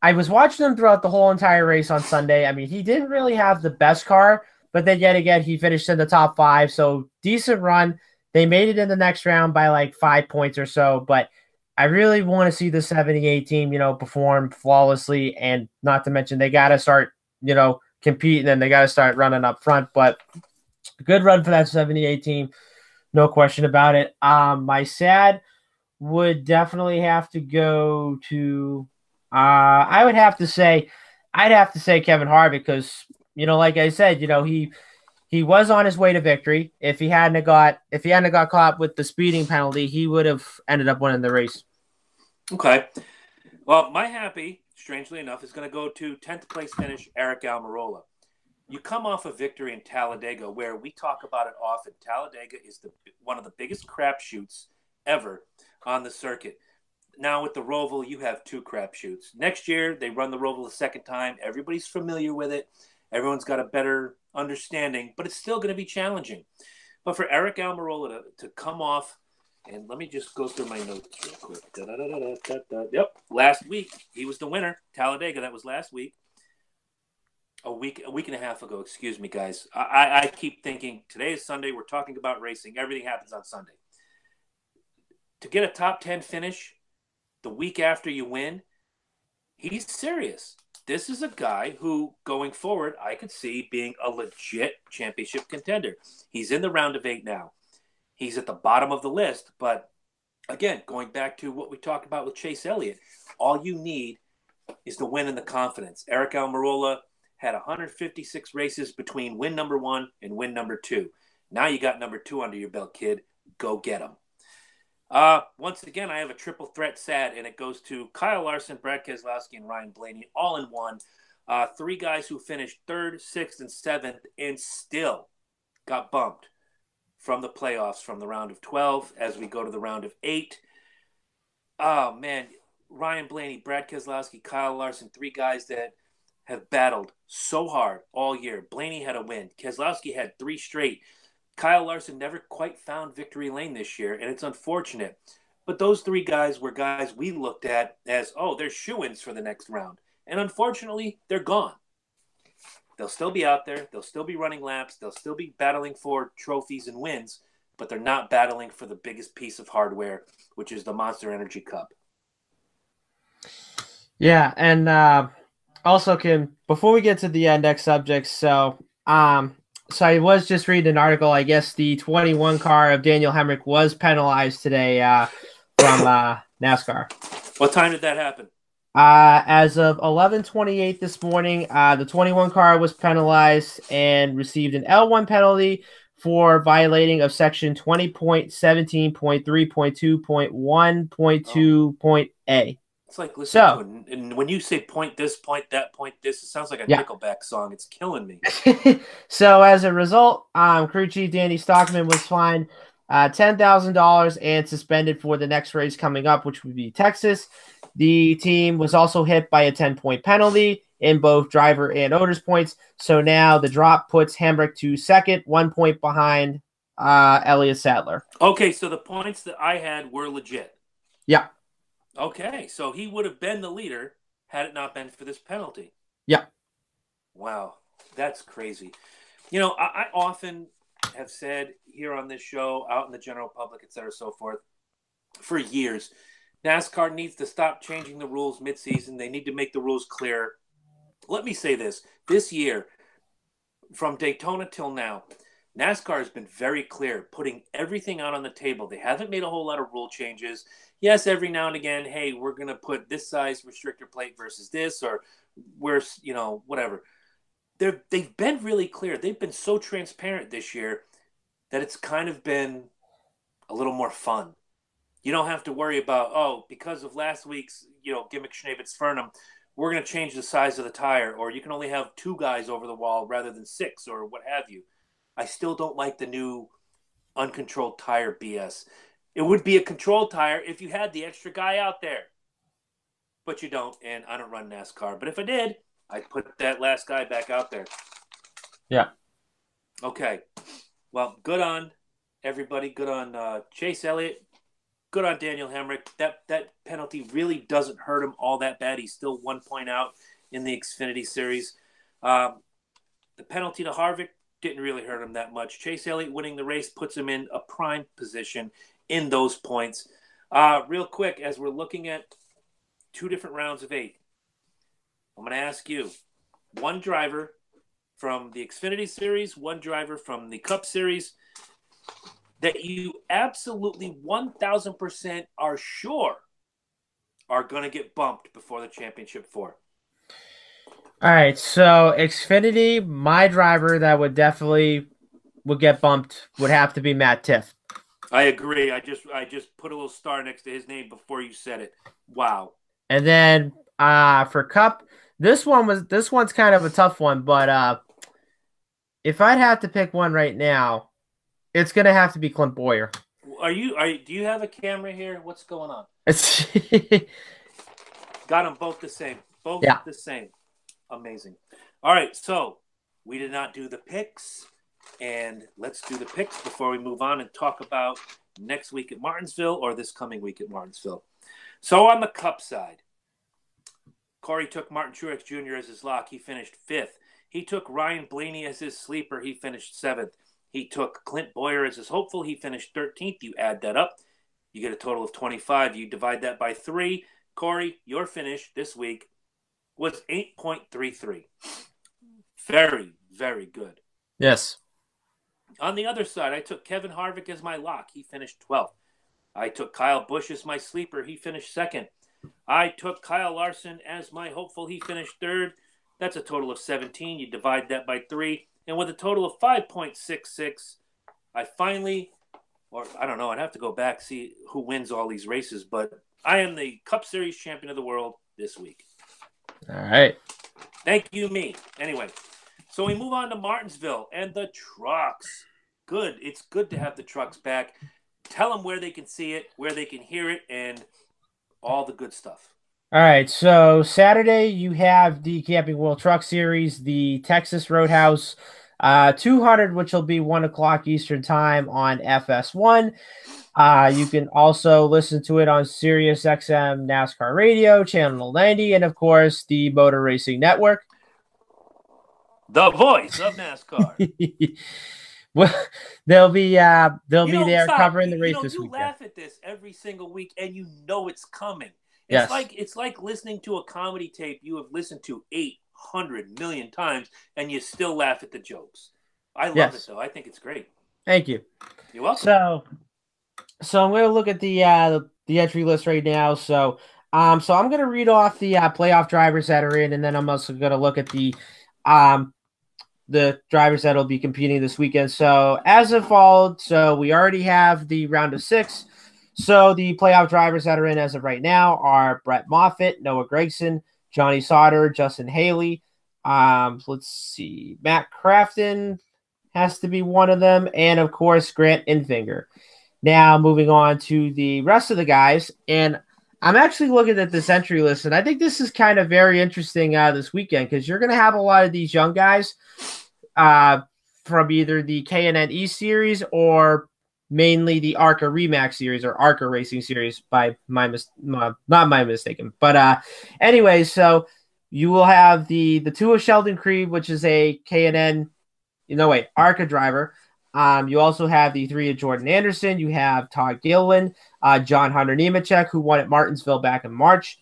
I was watching him throughout the whole entire race on Sunday. I mean, he didn't really have the best car, but then yet again, he finished in the top 5, so decent run. They made it in the next round by like 5 points or so, but I really want to see the 78 team, perform flawlessly, and not to mention they got to start, competing and they got to start running up front. But good run for that 78 team, no question about it. My sad would definitely have to go to. I'd have to say Kevin Harvick because like I said, he was on his way to victory. If he hadn't got caught with the speeding penalty, he would have ended up winning the race. Okay. Well, my happy, strangely enough, is going to go to 10th place finish, Eric Almirola. You come off a victory in Talladega, where we talk about it often. Talladega is one of the biggest crapshoots ever on the circuit. Now with the Roval, you have 2 crapshoots. Next year, they run the Roval a second time. Everybody's familiar with it. Everyone's got a better understanding, but it's still going to be challenging. But for Eric Almirola to come off, and let me just go through my notes real quick. Yep, last week he was the winner. Talladega, that was last week. A week and a half ago. Excuse me, guys. I keep thinking today is Sunday. We're talking about racing. Everything happens on Sunday. To get a top 10 finish the week after you win, he's serious. This is a guy who, going forward, I could see being a legit championship contender. He's in the round of 8 now. He's at the bottom of the list, but again, going back to what we talked about with Chase Elliott, all you need is the win and the confidence. Eric Almirola had 156 races between win number 1 and win number 2. Now you got number 2 under your belt, kid. Go get him. Once again, I have a triple threat sad, and it goes to Kyle Larson, Brad Keselowski, and Ryan Blaney, all in one. 3 guys who finished 3rd, 6th, and 7th, and still got bumped from the playoffs from the round of 12 as we go to the round of 8. Oh, man. Ryan Blaney, Brad Keselowski, Kyle Larson, 3 guys that have battled so hard all year. Blaney had a win. Keselowski had 3 straight. Kyle Larson never quite found victory lane this year, and it's unfortunate. But those 3 guys were guys we looked at as, they're shoo-ins for the next round. And unfortunately, they're gone. They'll still be out there. They'll still be running laps. They'll still be battling for trophies and wins, but they're not battling for the biggest piece of hardware, which is the Monster Energy Cup. Yeah, and also, Kim, before we get to the next subject, so I was just reading an article. I guess the 21 car of Daniel Hemrick was penalized today from NASCAR. What time did that happen? As of 11:28 this morning, the 21 car was penalized and received an L1 penalty for violating of section 20.17.3.2.1.2.a. It's like listening to and when you say point this, point that, point this, it sounds like a Nickelback song. It's killing me. So as a result, crew chief Danny Stockman was fined $10,000 and suspended for the next race coming up, which would be Texas. The team was also hit by a 10-point penalty in both driver and owner's points. So now the drop puts Hemrick to second, 1 point behind Elliott Sadler. Okay, so the points that I had were legit. Yeah. Okay, so he would have been the leader had it not been for this penalty. Yeah. Wow, that's crazy. You know, I often have said here on this show, out in the general public, et cetera, so forth, for years, NASCAR needs to stop changing the rules midseason. They need to make the rules clear. Let me say this. This year, from Daytona till now, NASCAR has been very clear, putting everything out on the table. They haven't made a whole lot of rule changes. Yes, every now and again, hey, we're going to put this size restrictor plate versus this, or where's, whatever. They've been really clear. They've been so transparent this year that it's kind of been a little more fun. You don't have to worry about, because of last week's, gimmick Schneebitz Fernum, we're going to change the size of the tire, or you can only have 2 guys over the wall rather than 6, or what have you. I still don't like the new uncontrolled tire BS. It would be a controlled tire if you had the extra guy out there. But you don't, and I don't run NASCAR. But if I did, I'd put that last guy back out there. Yeah. Okay. Well, good on everybody. Good on Chase Elliott. Good on Daniel Hemrick. That penalty really doesn't hurt him all that bad. He's still 1 point out in the Xfinity Series. The penalty to Harvick didn't really hurt him that much. Chase Elliott winning the race puts him in a prime position in those points. Real quick, as we're looking at 2 different rounds of 8, I'm going to ask you, 1 driver from the Xfinity Series, 1 driver from the Cup Series that you absolutely 1,000% are sure are going to get bumped before the championship 4. All right, so Xfinity, my driver that would get bumped would have to be Matt Tiff. I agree. I just put a little star next to his name before you said it. Wow. And then for Cup, this one's kind of a tough one, but if I'd have to pick one right now, it's gonna have to be Clint Boyer. Do you have a camera here? What's going on? It's Got them both the same. Both yeah. the same. Amazing. All right, so we did not do the picks, and let's do the picks before we move on and talk about next week at Martinsville or this coming week at Martinsville. So on the Cup side, Corey took Martin Truex Jr. as his lock. He finished 5th. He took Ryan Blaney as his sleeper. He finished 7th. He took Clint Boyer as his hopeful. He finished 13th. You add that up, you get a total of 25. You divide that by 3. Corey, your finish this week was 8.33. Very, very good. Yes. On the other side, I took Kevin Harvick as my lock. He finished 12th. I took Kyle Busch as my sleeper. He finished 2nd. I took Kyle Larson as my hopeful. He finished 3rd. That's a total of 17. You divide that by 3. And with a total of 5.66, I finally, or I don't know, I'd have to go back, see who wins all these races, but I am the Cup Series champion of the world this week. All right. Thank you, me. Anyway, so we move on to Martinsville and the trucks. Good. It's good to have the trucks back. Tell them where they can see it, where they can hear it, and all the good stuff. All right, so Saturday you have the Camping World Truck Series, the Texas Roadhouse 200, which will be 1 o'clock Eastern Time on FS1. You can also listen to it on Sirius XM NASCAR Radio, Channel 90, and of course the Motor Racing Network. The voice of NASCAR. Well, they'll be there stop. covering the race this you weekend. laugh at this every single week, and you know it's coming. Yes. It's like listening to a comedy tape you have listened to 800 million times, and you still laugh at the jokes. I love it though. I think it's great. Thank you. You're welcome. So I'm going to look at the entry list right now. So I'm going to read off the playoff drivers that are in, and then I'm also going to look at the drivers that will be competing this weekend. So as of fall, so we already have the round of 6. So the playoff drivers that are in as of right now are Brett Moffitt, Noah Gragson, Johnny Sauter, Justin Haley. Let's see. Matt Crafton has to be one of them. And, of course, Grant Infinger. Now, moving on to the rest of the guys. And I'm actually looking at this entry list, and I think this is kind of very interesting this weekend because you're going to have a lot of these young guys from either the K&N E Series or mainly the ARCA Remax Series or ARCA Racing Series by not my mistaken. But anyway, so you will have the two of Sheldon Creed, which is a K&N, ARCA driver. You also have the 3 of Jordan Anderson. You have Todd Gilliland, John Hunter Nemechek, who won at Martinsville back in March.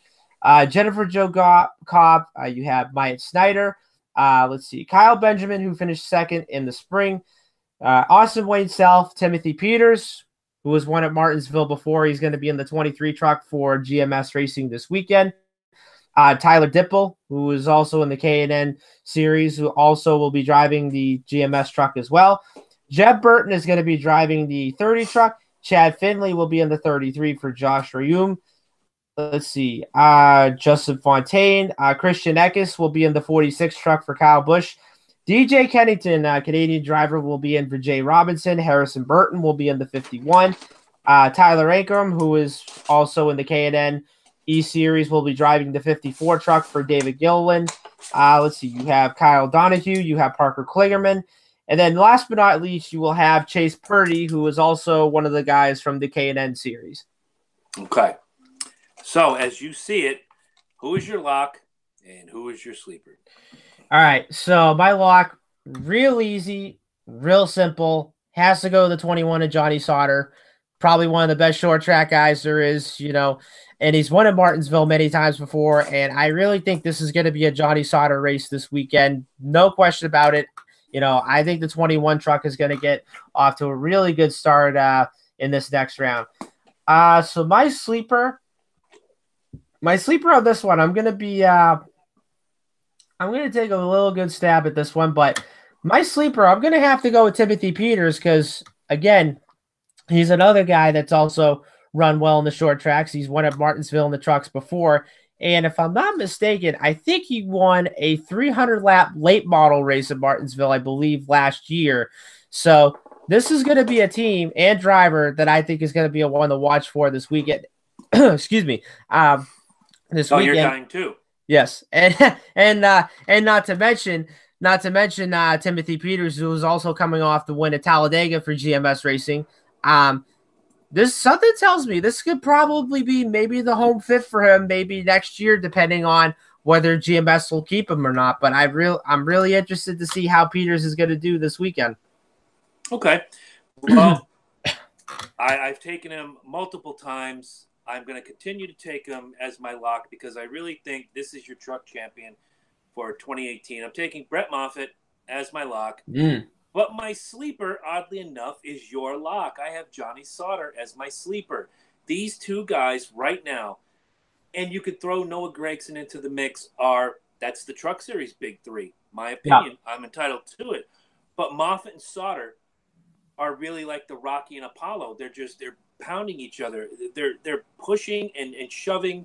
Jennifer Jo Cobb. You have Myatt Snyder. Let's see. Kyle Benjamin, who finished 2nd in the spring. Austin Wayne Self, Timothy Peters, who was one at Martinsville before. He's going to be in the 23 truck for GMS Racing this weekend. Tyler Dipple, who is also in the K&N series, who also will be driving the GMS truck as well. Jeb Burton is going to be driving the 30 truck. Chad Finley will be in the 33 for Josh Rayum. Let's see. Justin Fontaine. Christian Eckes will be in the 46 truck for Kyle Busch. DJ Kennington, Canadian driver, will be in for Jay Robinson. Harrison Burton will be in the 51. Tyler Ankrum, who is also in the K&N E-Series, will be driving the 54 truck for David Gilliland. Let's see. You have Kyle Donahue. You have Parker Kligerman. And then last but not least, you will have Chase Purdy, who is also one of the guys from the K&N Series. Okay. So as you see it, who is your lock and who is your sleeper? All right, so my lock, real easy, real simple, has to go to the 21 of Johnny Sauter. Probably one of the best short track guys there is, and he's won at Martinsville many times before, and I really think this is going to be a Johnny Sauter race this weekend. No question about it. I think the 21 truck is going to get off to a really good start in this next round. So my sleeper on this one, I'm going to be I'm gonna take a little good stab at this one, but my sleeper, I'm gonna have to go with Timothy Peters because again, he's another guy that's also run well in the short tracks. He's won at Martinsville in the trucks before. And if I'm not mistaken, I think he won a 300 lap late model race at Martinsville, I believe, last year. So this is going to be a team and driver that I think is going to be a one to watch for this weekend. Excuse me. This Oh, you're weekend. dying too. Yes, and not to mention Timothy Peters, who is also coming off the win at Talladega for GMS Racing. This something tells me this could probably be maybe the home fifth for him, maybe next year, depending on whether GMS will keep him or not. But I'm really interested to see how Peters is going to do this weekend. Okay. Well, I've taken him multiple times. I'm going to continue to take him as my lock because I really think this is your truck champion for 2018. I'm taking Brett Moffitt as my lock. But my sleeper, oddly enough, is your lock. I have Johnny Sauter as my sleeper. These two guys right now, and you could throw Noah Gragson into the mix, that's the Truck Series big three. My opinion, yeah. I'm entitled to it. But Moffitt and Sauter are really like the Rocky and Apollo. They're pounding each other. They're pushing and shoving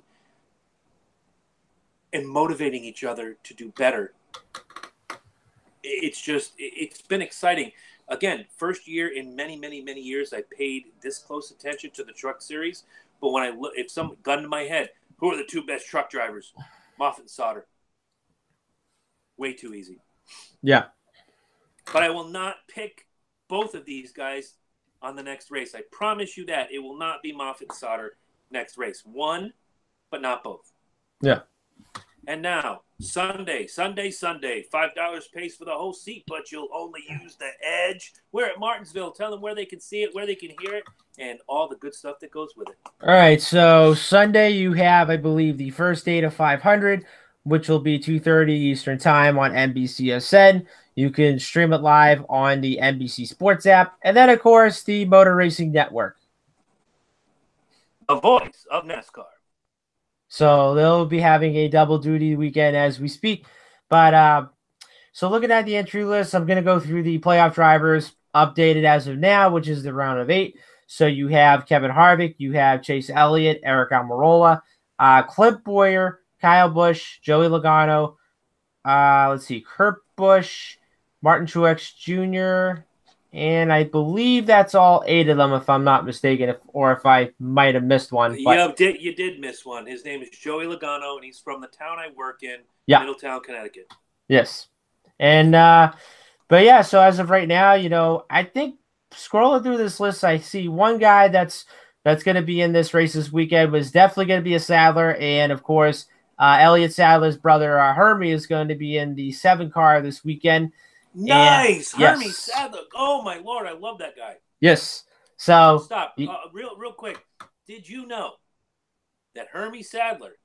and motivating each other to do better. It's been exciting. Again, first year in many, many, many years I paid this close attention to the Truck Series. But when if some gun to my head, who are the two best truck drivers? Moffitt and Sauter. Way too easy. Yeah. But I will not pick both of these guys on the next race. I promise you that. It will not be Moffitt and Sauter next race. One, but not both. Yeah. And now, Sunday. $5 pays for the whole seat, but you'll only use the edge. We're at Martinsville. Tell them where they can see it, where they can hear it, and all the good stuff that goes with it. All right, so Sunday you have, I believe, the first date of 500, which will be 2:30 Eastern Time on NBCSN. You can stream it live on the NBC Sports app, and then, of course, the Motor Racing Network. The voice of NASCAR. So they'll be having a double duty weekend as we speak. But so looking at the entry list, I'm going to go through the playoff drivers updated as of now, which is the round of 8. So you have Kevin Harvick, you have Chase Elliott, Eric Almirola, Clint Boyer, Kyle Busch, Joey Logano, let's see, Kurt Busch, Martin Truex Jr., and I believe that's all 8 of them, if I'm not mistaken, if I might have missed one. But... Yeah, you did miss one. His name is Joey Logano, and he's from the town I work in, Middletown, Connecticut. Yes. And, but yeah, so as of right now, I think scrolling through this list, I see one guy that's going to be in this race this weekend was definitely going to be a Sadler. And of course, Elliott Sadler's brother, Hermie, is going to be in the 7 car this weekend. Nice. And, Hermie Sadler. Oh my Lord. I love that guy. Yes. So stop real quick. Did you know that Hermie Sadler,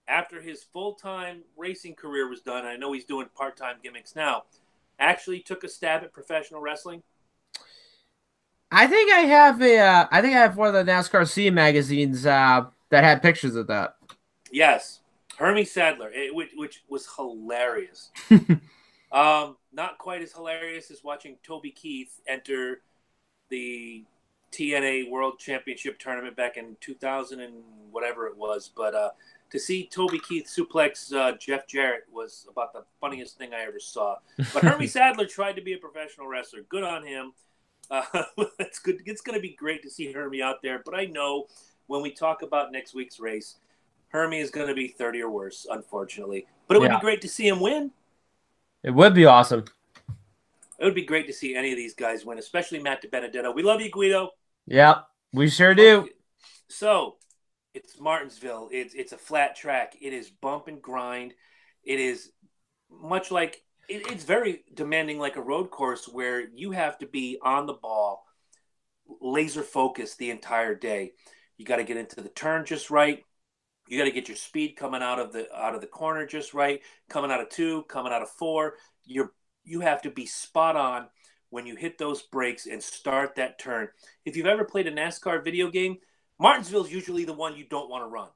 after his full-time racing career was done, I know he's doing part-time gimmicks now, actually took a stab at professional wrestling? I think I have one of the NASCAR C magazines that had pictures of that. Yes, Hermie Sadler, which was hilarious. Not quite as hilarious as watching Toby Keith enter the TNA World Championship tournament back in 2000 and whatever it was, but to see Toby Keith suplex Jeff Jarrett was about the funniest thing I ever saw. But Hermie Sadler tried to be a professional wrestler. Good on him. It's good. It's going to be great to see Hermie out there. But I know when we talk about next week's race, Hermie is going to be 30 or worse, unfortunately. But it would be great to see him win. It would be awesome. It would be great to see any of these guys win, especially Matt DiBenedetto. We love you, Guido. Yep, we sure do. So, it's Martinsville. It's a flat track. It is bump and grind. It is much like it's very demanding, like a road course where you have to be on the ball, laser focused the entire day. You got to get into the turn just right. You got to get your speed coming out of the corner just right. Coming out of 2, coming out of 4. You have to be spot on when you hit those brakes and start that turn. If you've ever played a NASCAR video game, Martinsville is usually the one you don't want to run.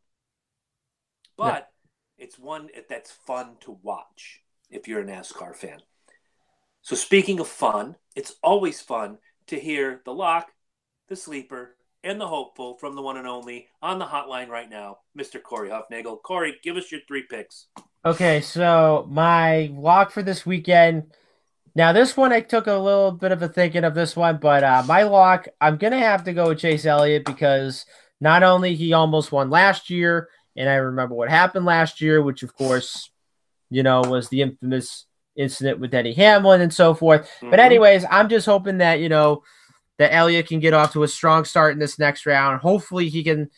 But It's one that's fun to watch if you're a NASCAR fan. So speaking of fun, it's always fun to hear the lock, the sleeper, and the hopeful from the one and only on the hotline right now, Mr. Corey Huffnagel. Corey, give us your 3 picks. Okay, so my lock for this weekend. Now, this one I took a little bit of a thinking of this one, but my lock, I'm gonna have to go with Chase Elliott because not only he almost won last year, and I remember what happened last year, which of course, was the infamous incident with Denny Hamlin and so forth. But anyways, I'm just hoping that that Elliott can get off to a strong start in this next round. Hopefully, he can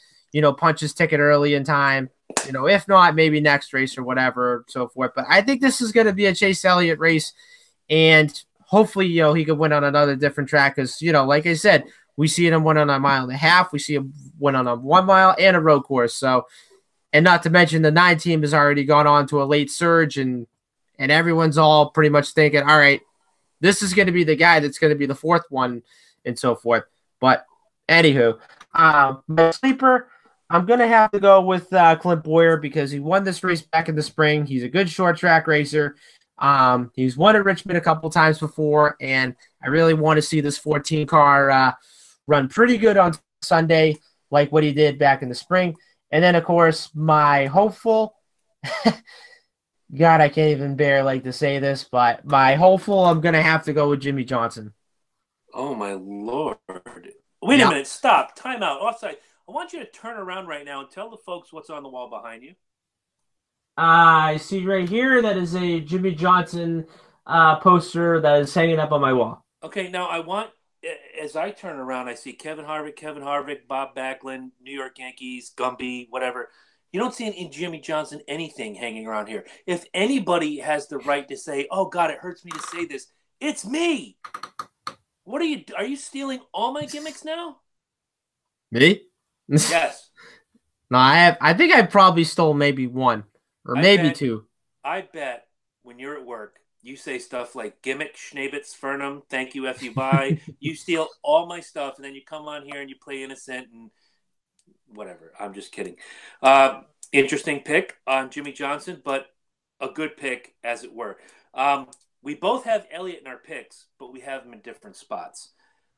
punch his ticket early in time. If not, maybe next race or whatever, so forth. But I think this is going to be a Chase Elliott race. And hopefully, he could win on another different track because, like I said, we see him win on a 1.5 miles. We see him win on a 1 mile and a road course. So, and not to mention the 9 team has already gone on to a late surge and everyone's all pretty much thinking, all right, this is going to be the guy that's going to be the 4th one and so forth. But anywho, my sleeper, I'm going to have to go with Clint Boyer because he won this race back in the spring. He's a good short track racer. He's won at Richmond a couple times before, and I really want to see this 14 car run pretty good on Sunday, like what he did back in the spring. And then, of course, my hopeful, God, I can't even bear to say this, but my hopeful, I'm going to have to go with Jimmy Johnson. Oh, my Lord. Wait a minute. Stop. Time out. Offside. I want you to turn around right now and tell the folks what's on the wall behind you. I see right here that is a Jimmy Johnson poster that is hanging up on my wall. Okay, now I want, as I turn around, I see Kevin Harvick, Bob Backlund, New York Yankees, Gumby, whatever. You don't see in Jimmy Johnson anything hanging around here. If anybody has the right to say, oh, God, it hurts me to say this, it's me. What are you stealing all my gimmicks now? Me? Yes. No, I think I probably stole maybe one. Or maybe 2. I bet when you're at work, you say stuff like gimmick, schnabitz, fernum, thank you, F you, bye. You steal all my stuff, and then you come on here and you play innocent and whatever. I'm just kidding. Interesting pick on Jimmy Johnson, but a good pick, as it were. We both have Elliott in our picks, but we have him in different spots.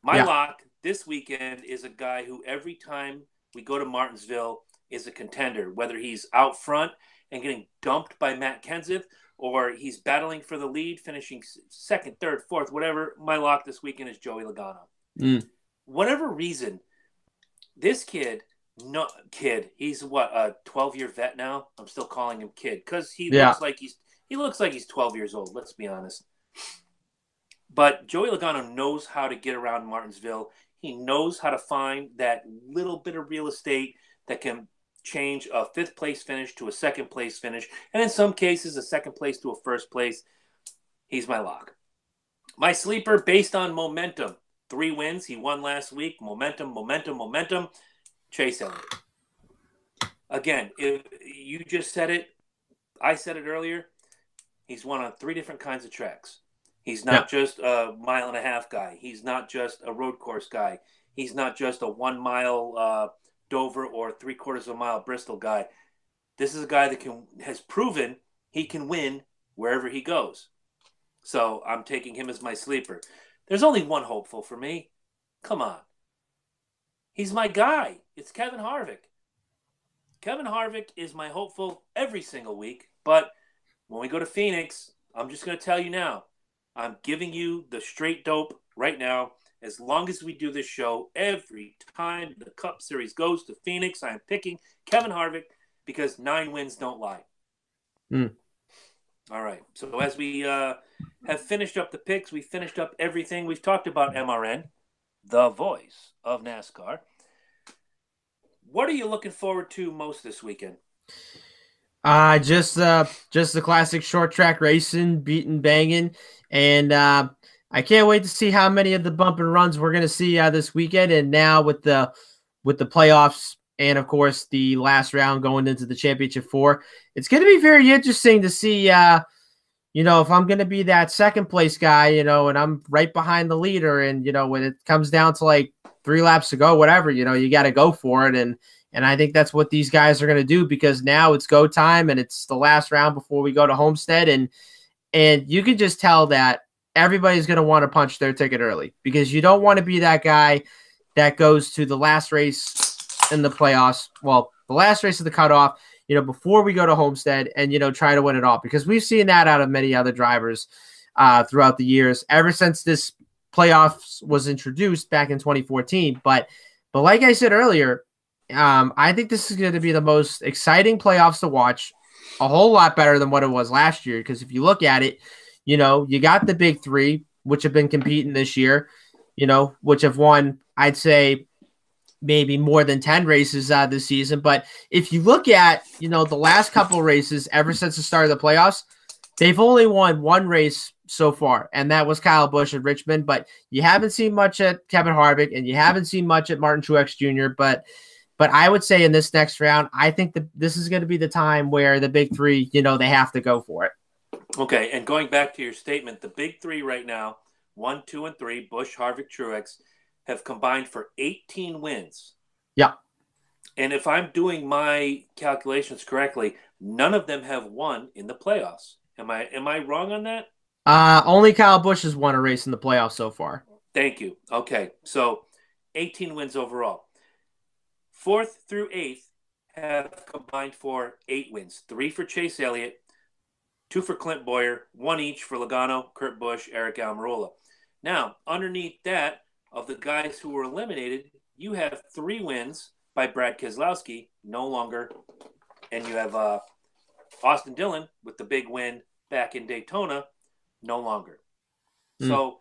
My lock this weekend is a guy who every time we go to Martinsville is a contender, whether he's out front and getting dumped by Matt Kenseth, or he's battling for the lead, finishing 2nd, 3rd, 4th, whatever. My lock this weekend is Joey Logano. Whatever reason, this kid, he's what, a 12-year vet now? I'm still calling him kid because he looks like he's 12 years old. Let's be honest. But Joey Logano knows how to get around Martinsville. He knows how to find that little bit of real estate that can change a 5th place finish to a 2nd place finish, and in some cases a 2nd place to a 1st place. He's my lock. My sleeper based on momentum. 3 wins. He won last week. Momentum. Chase Elliott. Again, if you just said it, I said it earlier. He's won on 3 different kinds of tracks. He's not just a 1.5 mile guy. He's not just a road course guy. He's not just a 1 mile Dover or 3/4 of a mile Bristol guy. This is a guy that has proven he can win wherever he goes. So I'm taking him as my sleeper. There's only one hopeful for me. Come on. He's my guy. It's Kevin Harvick. Kevin Harvick is my hopeful every single week. But when we go to Phoenix, I'm just going to tell you now, I'm giving you the straight dope right now. As long as we do this show, every time the Cup Series goes to Phoenix, I am picking Kevin Harvick because 9 wins don't lie. All right. So as we have finished up the picks, we finished up everything. We've talked about MRN, the voice of NASCAR. What are you looking forward to most this weekend? Just the classic short track racing, beating, banging, and I can't wait to see how many of the bump and runs we're going to see this weekend. And now with the playoffs and, of course, the last round going into the championship 4, it's going to be very interesting to see, if I'm going to be that 2nd place guy, and I'm right behind the leader. And, when it comes down to 3 laps to go, whatever, you got to go for it. And, And I think that's what these guys are going to do, because now it's go time and it's the last round before we go to Homestead. And you can just tell that everybody's going to want to punch their ticket early, because you don't want to be that guy that goes to the last race in the playoffs. Well, the last race of the cutoff, before we go to Homestead and, try to win it all, because we've seen that out of many other drivers throughout the years, ever since this playoffs was introduced back in 2014. But like I said earlier, I think this is going to be the most exciting playoffs to watch, a whole lot better than what it was last year. Because if you look at it, you got the big three, which have been competing this year, which have won, I'd say, maybe more than 10 races this season. But if you look at, the last couple of races ever since the start of the playoffs, they've only won one race so far, and that was Kyle Busch at Richmond. But you haven't seen much at Kevin Harvick, and you haven't seen much at Martin Truex Jr. But I would say in this next round, I think that this is going to be the time where the big three, they have to go for it. Okay, and going back to your statement, the big three right now, 1, 2, and 3, Busch, Harvick, Truex, have combined for 18 wins. Yeah. And if I'm doing my calculations correctly, none of them have won in the playoffs. Am I wrong on that? Only Kyle Busch has won a race in the playoffs so far. Thank you. Okay, so 18 wins overall. 4th through 8th have combined for 8 wins. 3 for Chase Elliott, 2 for Clint Boyer, 1 each for Logano, Kurt Busch, Eric Almirola. Now, underneath that, of the guys who were eliminated, you have 3 wins by Brad Keselowski, no longer, and you have Austin Dillon with the big win back in Daytona, no longer. So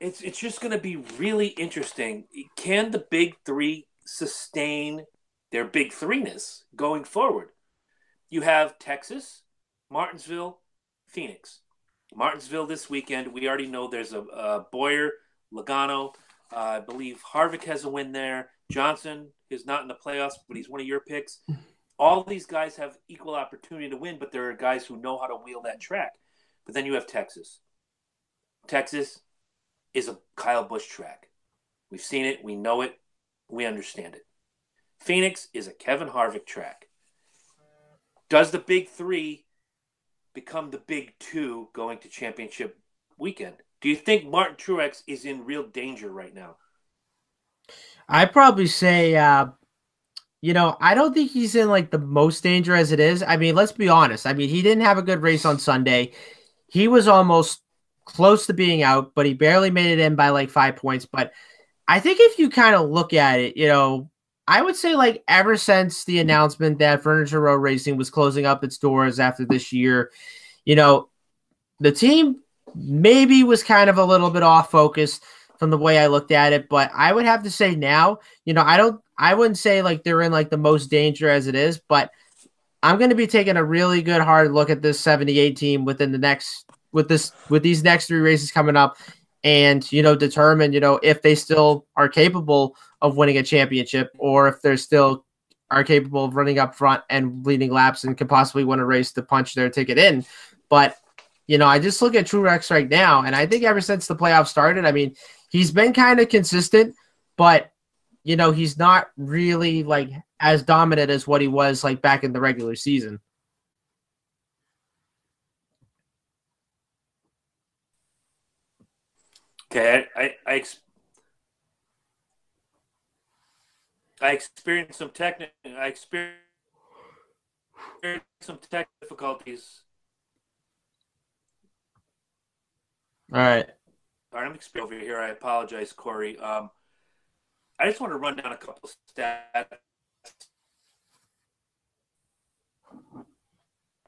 it's just going to be really interesting. Can the big three sustain their big threeness going forward? You have Texas, Martinsville, Phoenix. Martinsville this weekend, we already know there's a Boyer, Logano. I believe Harvick has a win there. Johnson is not in the playoffs, but he's one of your picks. All these guys have equal opportunity to win, but there are guys who know how to wheel that track. But then you have Texas. Texas is a Kyle Busch track. We've seen it. We know it. We understand it. Phoenix is a Kevin Harvick track. Does the big three become the big two going to championship weekend? Do you think Martin Truex is in real danger right now? I'd probably say, I don't think he's in like the most danger as it is. I mean, let's be honest. I mean, he didn't have a good race on Sunday. He was almost close to being out, but he barely made it in by like 5 points. But I think if you kind of look at it, I would say like ever since the announcement that Furniture Row Racing was closing up its doors after this year, the team maybe was kind of a little bit off focus from the way I looked at it. But I would have to say now, I wouldn't say like they're in like the most danger as it is, but I'm going to be taking a really good hard look at this 78 team within the next with these next 3 races coming up, and determine if they still are capable of winning a championship, or if they're still are capable of running up front and leading laps and could possibly win a race to punch their ticket in. But I just look at Truex right now, and I think ever since the playoffs started, I mean, he's been kind of consistent, but he's not really like as dominant as what he was like back in the regular season. Okay, I experienced some tech difficulties. All right. All right, I'm experiencing over here. I apologize, Corey. I just want to run down a couple of stats.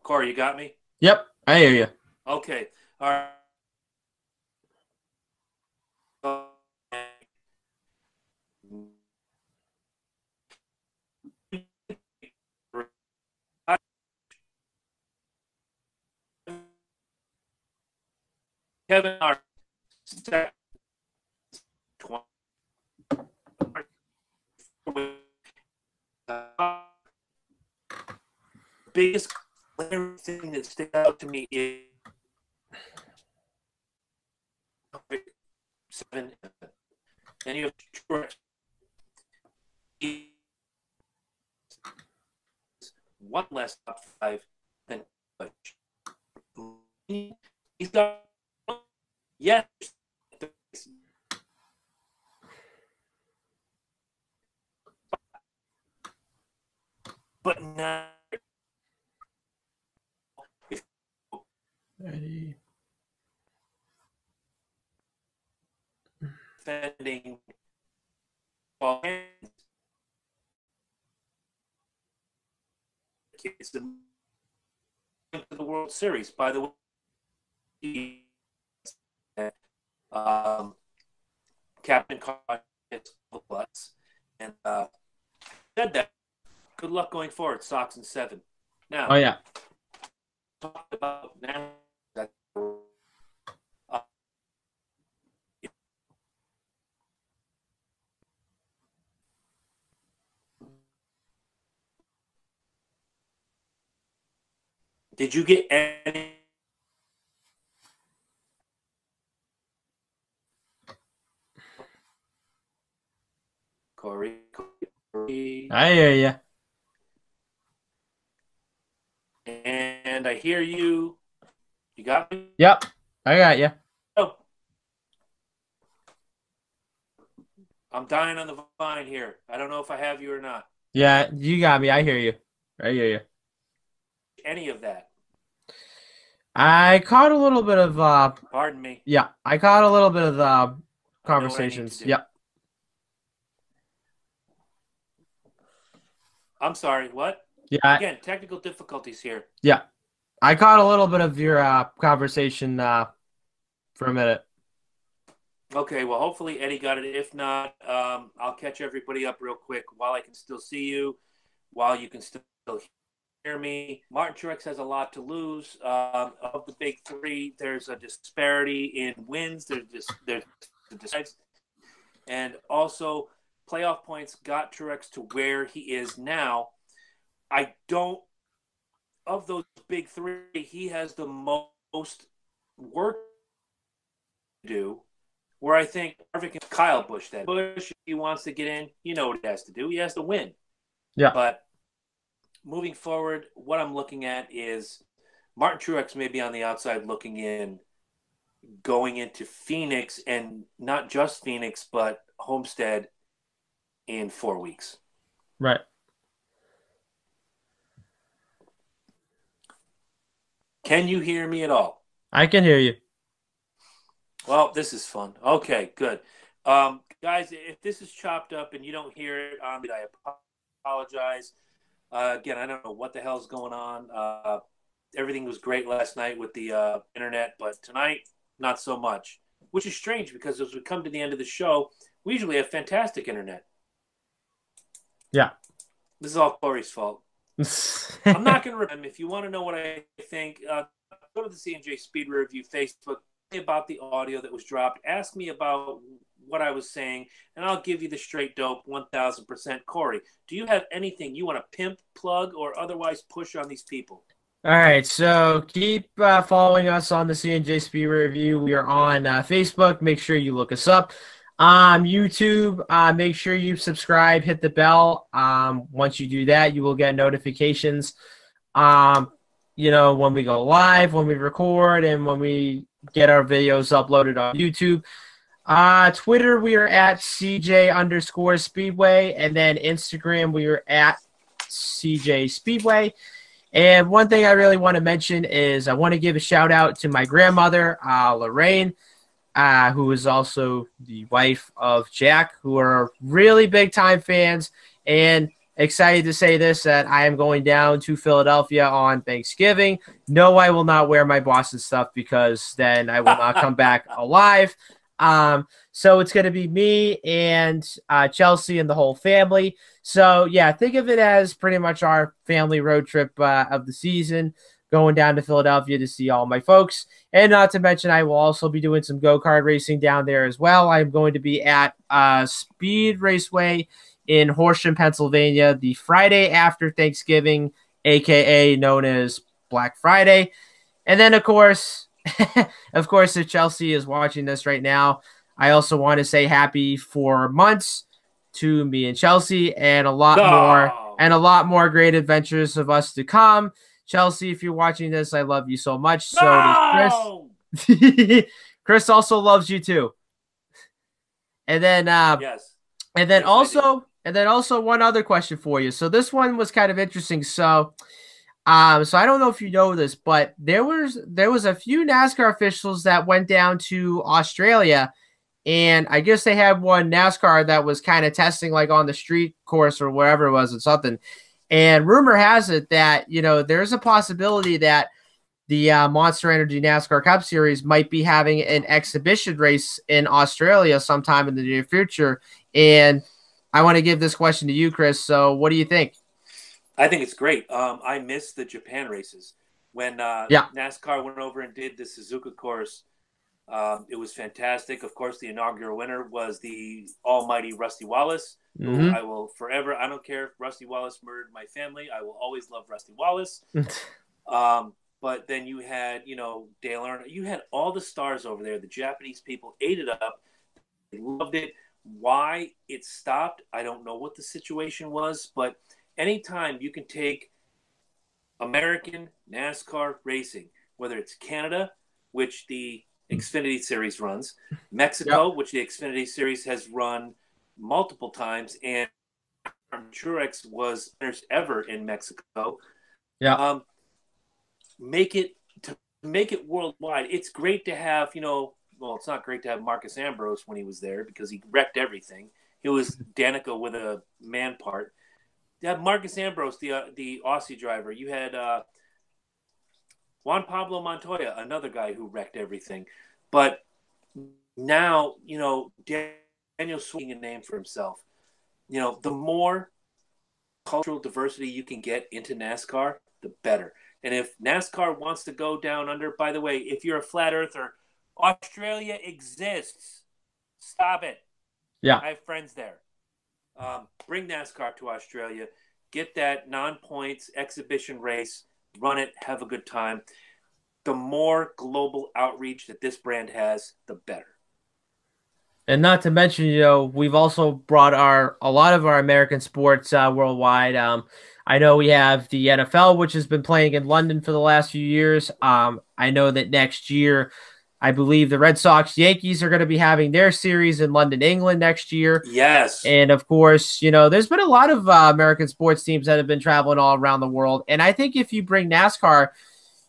Corey, you got me? Yep, I hear you. Okay. All right. Kevin, our biggest thing that sticks out to me is 7. And you have Truex. one less top 5 than he's got yes. But now defending it's the World Series. By the way, Captain Carter and said that. Good luck going forward, Sox in 7. Now, oh yeah, talk about now. Did you get any? Corey? I hear you. And I hear you. You got me? Yep, I got you. Oh. I'm dying on the vine here. I don't know if I have you or not. Yeah, you got me. I hear you. I hear you. Any of that? I caught a little bit of Pardon me. yeah, I caught a little bit of the conversations. Yep. I'm sorry, what? Yeah. Again, technical difficulties here. Yeah. I caught a little bit of your conversation for a minute. Okay, well, hopefully Eddie got it. If not, I'll catch everybody up real quick while I can still see you, while you can still hear me. Martin Truex has a lot to lose. Of the big three, there's a disparity in wins. There's and also playoff points got Truex to where he is now. I don't, of those big three, he has the most work to do. Where I think Harvick and Kyle Busch, that Busch, if he wants to get in, you know what he has to do. He has to win. Yeah. But moving forward, what I'm looking at is Martin Truex may be on the outside looking in, going into Phoenix, and not just Phoenix, but Homestead in 4 weeks. Right. Can you hear me at all? I can hear you. Well, this is fun. Okay, good. Guys, if this is chopped up and you don't hear it on it, I apologize. Again, I don't know what the hell's going on. Everything was great last night with the internet, but tonight, not so much, which is strange because as we come to the end of the show, we usually have fantastic internet. Yeah. This is all Corey's fault. I'm not going to remember. If you want to know what I think, go to the C+J Speedway Review Facebook. About the audio that was dropped. Ask me about what I was saying, and I'll give you the straight dope 1,000%. Corey, do you have anything you want to pimp, plug, or otherwise push on these people? All right, so keep following us on the C+J Speedway Review. We are on Facebook. Make sure you look us up. YouTube, make sure you subscribe, hit the bell. Once you do that, you will get notifications. You know, when we go live, when we record, and when we get our videos uploaded on YouTube. Twitter, we are at CJ_Speedway, and then Instagram, we are at CJ Speedway. And one thing I really want to mention is I want to give a shout out to my grandmother, Lorraine, who is also the wife of Jack, who are really big time fans, and excited to say this, that I am going down to Philadelphia on Thanksgiving. No, I will not wear my Boston stuff because then I will not come back alive. So it's going to be me and Chelsea and the whole family. So, yeah, think of it as pretty much our family road trip of the season, going down to Philadelphia to see all my folks. And not to mention, I will also be doing some go-kart racing down there as well. I'm going to be at Speed Raceway in Horsham, Pennsylvania, the Friday after Thanksgiving, a.k.a. known as Black Friday. And then, of course, if Chelsea is watching this right now, I also want to say happy 4 months to me and Chelsea, and Oh, a lot more great adventures of us to come. Chelsea, if you're watching this, I love you so much. So does Chris. no. Chris also loves you too. And then Yes, and then yes, I do. also one other question for you. So this one was kind of interesting. So I don't know if you know this, but there was a few NASCAR officials that went down to Australia, and I guess they had one NASCAR that was kind of testing like on the street course or wherever it was or something. And rumor has it that there's a possibility that the Monster Energy NASCAR Cup Series might be having an exhibition race in Australia sometime in the near future. And I want to give this question to you, Chris. So what do you think? I think it's great. I miss the Japan races when Yeah. NASCAR went over and did the Suzuka course. It was fantastic. Of course, the inaugural winner was the almighty Rusty Wallace, who Mm-hmm. I will forever. I don't care if Rusty Wallace murdered my family. I will always love Rusty Wallace. But then you had, Dale Earnhardt. You had all the stars over there. The Japanese people ate it up. They loved it. Why it stopped, I don't know what the situation was. But anytime you can take American NASCAR racing, whether it's Canada, which the Xfinity Series runs, Yep. Mexico, which the Xfinity Series has run multiple times, and Truex was first ever in Mexico. Yep. Um, make it to make it worldwide. It's great to have, well, it's not great to have Marcus Ambrose when he was there because he wrecked everything. He was Danica with a man part. You had Marcus Ambrose, the Aussie driver. You had Juan Pablo Montoya, another guy who wrecked everything. But now, Daniel swinging a name for himself. The more cultural diversity you can get into NASCAR, the better. And if NASCAR wants to go down under, by the way, if you're a flat earther, Australia exists. Stop it. Yeah. I have friends there. Bring NASCAR to Australia. Get that non-points exhibition race. Run it. Have a good time. The more global outreach that this brand has, the better. And not to mention, we've also brought a lot of our American sports worldwide. I know we have the NFL, which has been playing in London for the last few years. I know that next year, I believe the Red Sox, Yankees are going to be having their series in London, England next year. Yes. And of course, there's been a lot of American sports teams that have been traveling all around the world. And I think if you bring NASCAR,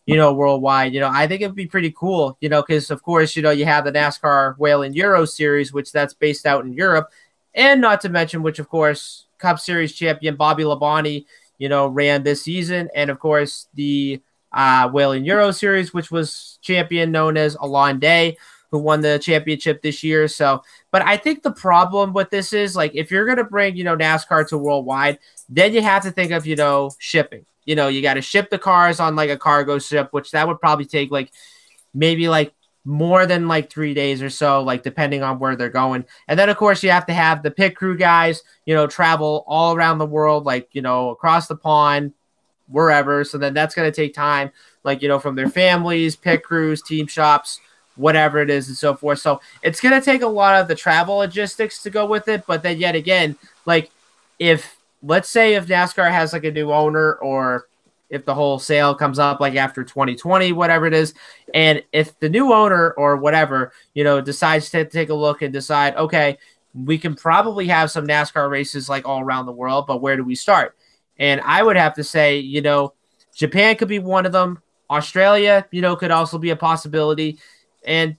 worldwide, I think it'd be pretty cool, because of course, you have the NASCAR Whalen Euro Series, which that's based out in Europe. And not to mention, which of course, Cup Series champion Bobby Labonte, ran this season. And of course, the Whalen Euro Series, which was champion known as Alon Day, who won the championship this year. So, but I think the problem with this is like, if you're going to bring, NASCAR to worldwide, then you have to think of, shipping. You got to ship the cars on like a cargo ship, which that would probably take like maybe like more than like 3 days or so, like depending on where they're going. And then of course you have to have the pit crew guys, travel all around the world, like, across the pond, wherever. So then that's going to take time, like, from their families, pit crews, team shops, whatever it is and so forth. So it's going to take a lot of the travel logistics to go with it. But then yet again, like if, let's say if NASCAR has like a new owner, or if the whole sale comes up like after 2020, whatever it is, and if the new owner or whatever, decides to take a look and decide, okay, we can probably have some NASCAR races like all around the world, but where do we start? And I would have to say, Japan could be one of them. Australia, could also be a possibility. And,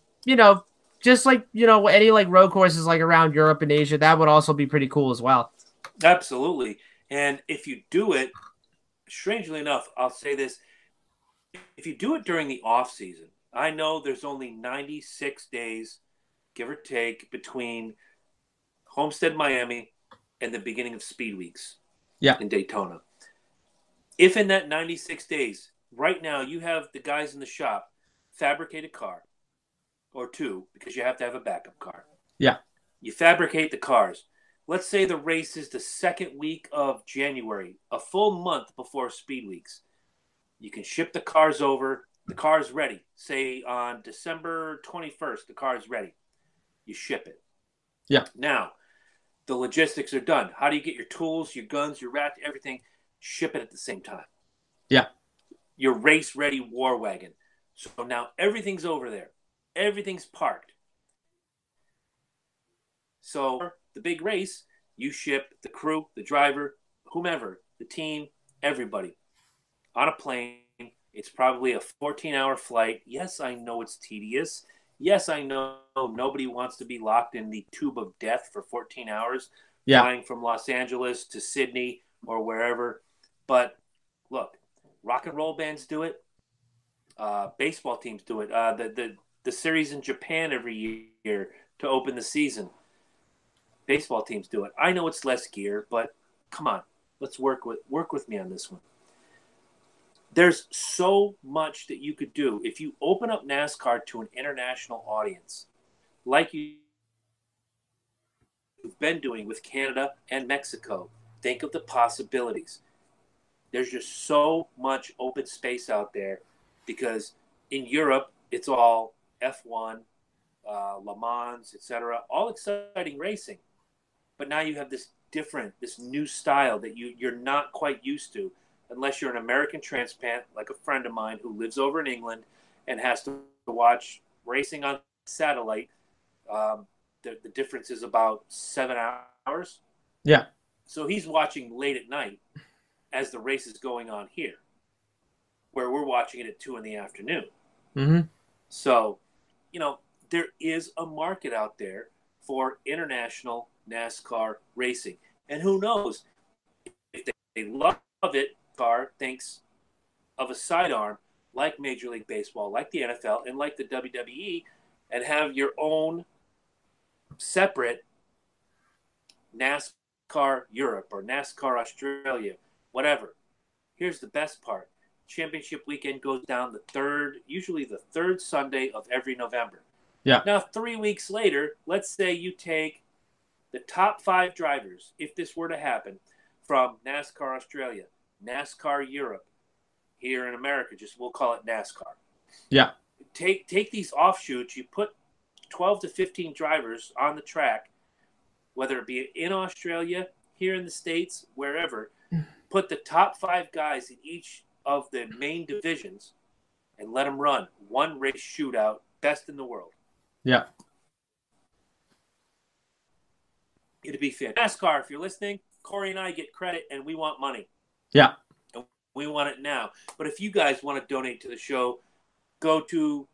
just like, any like road courses like around Europe and Asia, that would also be pretty cool as well. Absolutely. And if you do it, strangely enough, I'll say this, if you do it during the off season, I know there's only 96 days, give or take, between Homestead, Miami, and the beginning of Speed Weeks Yeah. in Daytona. If in that 96 days, right now, you have the guys in the shop fabricate a car or two, because you have to have a backup car. Yeah. You fabricate the cars. Let's say the race is the second week of January, a full month before Speed Weeks. You can ship the cars over. The car's ready. Say on December 21st, the car's ready. You ship it. Yeah. Now, The logistics are done. How do you get your tools, your guns, your rat, everything, ship it at the same time? Yeah. Your race-ready war wagon. So now everything's over there. Everything's parked. So the big race, you ship the crew, the driver, whomever, the team, everybody on a plane. It's probably a 14-hour flight. Yes, I know it's tedious. Yes, I know nobody wants to be locked in the tube of death for 14 hours, Yeah. flying from Los Angeles to Sydney or wherever. But look, rock and roll bands do it. Baseball teams do it. The series in Japan every year to open the season. Baseball teams do it. I know it's less gear, but come on, let's work with me on this one. There's so much that you could do if you open up NASCAR to an international audience, like you've been doing with Canada and Mexico. Think of the possibilities. There's just so much open space out there because in Europe, it's all F1, Le Mans, etc., all exciting racing. But now you have this new style that you're not quite used to unless you're an American transplant, like a friend of mine who lives over in England and has to watch racing on satellite. The difference is about 7 hours. Yeah. So he's watching late at night as the race is going on here, where we're watching it at 2 p.m. Mm-hmm. So, there is a market out there for international NASCAR racing. And who knows, if they love it, car thinks of a sidearm like Major League Baseball, like the NFL, and like the WWE, and have your own separate NASCAR Europe or NASCAR Australia, whatever. Here's the best part. Championship weekend goes down usually the third Sunday of every November. Yeah. Now, 3 weeks later, let's say you take the top 5 drivers, if this were to happen, from NASCAR Australia, NASCAR Europe, here in America, we'll call it NASCAR. Yeah. Take these offshoots, you put 12 to 15 drivers on the track, whether it be in Australia, here in the States, wherever, put the top 5 guys in each of the main divisions and let them run one race shootout, best in the world. Yeah. It'd be fair. NASCAR, if you're listening, Corey and I get credit and we want money. Yeah. And we want it now. But if you guys want to donate to the show, go to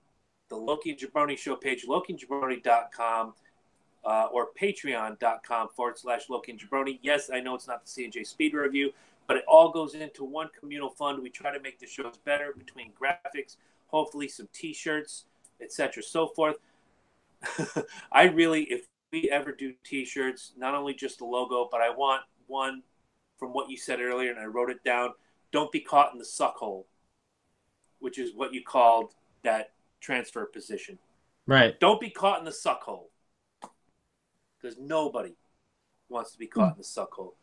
the Loki and Jabroni show page, lokiandjabroni.com or patreon.com/Loki and Jabroni. Yes, I know it's not the C&J Speedway review, but it all goes into one communal fund. We try to make the shows better between graphics, hopefully some T-shirts, etc., so forth. I really, if we ever do T-shirts, not only just the logo, but I want one from what you said earlier, and I wrote it down. Don't be caught in the suck hole, which is what you called that transfer position. Right. Don't be caught in the suck hole, because nobody wants to be caught in the suck hole.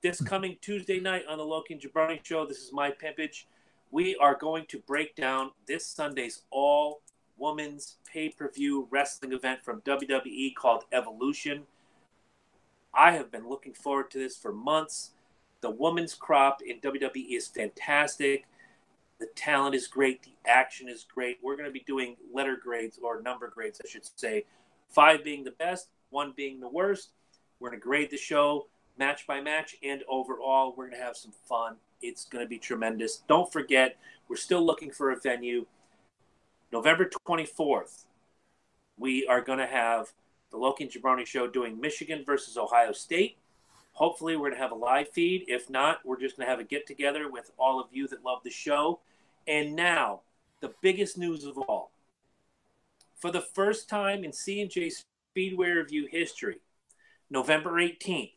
This coming Tuesday night on the Loki and Jabroni show, this is my pimpage. We are going to break down this Sunday's all-women's pay-per-view wrestling event from WWE called Evolution. I have been looking forward to this for months. The women's crop in WWE is fantastic. The talent is great. The action is great. We're going to be doing letter grades, or number grades, I should say. 5 being the best, 1 being the worst. We're going to grade the show match by match, and overall, we're going to have some fun. It's going to be tremendous. Don't forget, we're still looking for a venue. November 24th, we are going to have the Loki and Jabroni show doing Michigan versus Ohio State. Hopefully, we're going to have a live feed. If not, we're just going to have a get-together with all of you that love the show. And now, the biggest news of all. For the first time in C&J Speedway Review history, November 18th,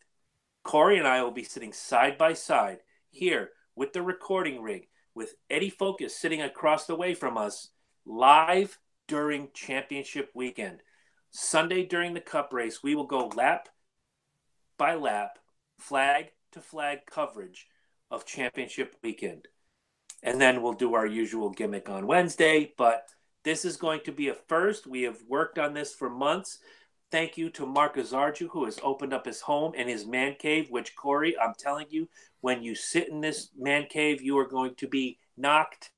Corey and I will be sitting side by side here with the recording rig, with Eddie Focus sitting across the way from us, live during championship weekend. Sunday during the Cup race, we will go lap by lap, flag to flag coverage of championship weekend. And then we'll do our usual gimmick on Wednesday, but this is going to be a first. We have worked on this for months. thank you to Mark Azarju, who has opened up his home and his man cave, which, Corey, I'm telling you, when you sit in this man cave, you are going to be knocked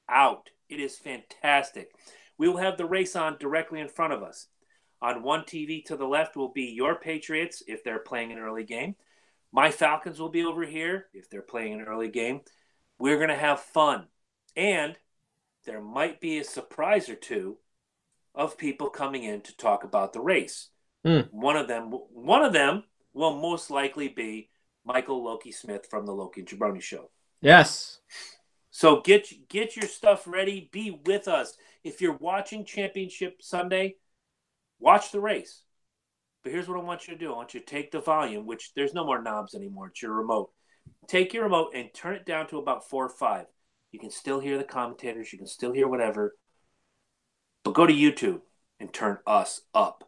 out. It is fantastic. We will have the race on directly in front of us. On one TV to the left will be your Patriots if they're playing an early game. My Falcons will be over here if they're playing an early game. We're going to have fun. And there might be a surprise or two of people coming in to talk about the race. One of them will most likely be Michael Loki Smith from the Loki and Jabroni Show. Yes. So get your stuff ready. Be with us. If you're watching Championship Sunday, watch the race. But here's what I want you to do. I want you to take the volume, which there's no more knobs anymore. It's your remote. Take your remote and turn it down to about 4 or 5. You can still hear the commentators. You can still hear whatever. But go to YouTube and turn us up.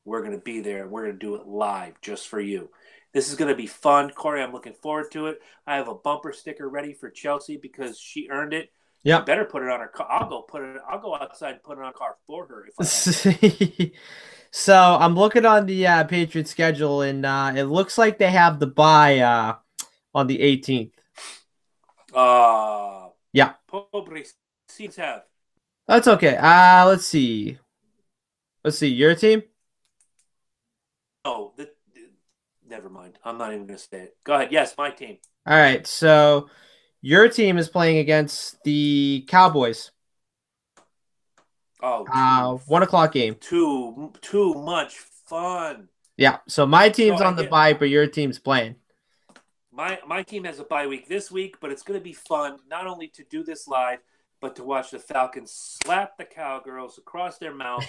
We're going to be there. We're going to do it live just for you. This is going to be fun. Corey, I'm looking forward to it. I have a bumper sticker ready for Chelsea because she earned it. Yeah. You better put it on her car. I'll go outside and put it on a car for her if I have to. So I'm looking on the Patriots schedule, and it looks like they have the bye on the 18th. Yeah. Have. That's okay. Let's see. Your team? Oh, never mind. I'm not even going to say it. Go ahead. Yes, my team. All right. So your team is playing against the Cowboys. Oh, 1 o'clock game. Too much fun. Yeah. So my team's on the bye, but your team's playing. My team has a bye week this week, but it's going to be fun not only to do this live, but to watch the Falcons slap the Cowgirls across their mouth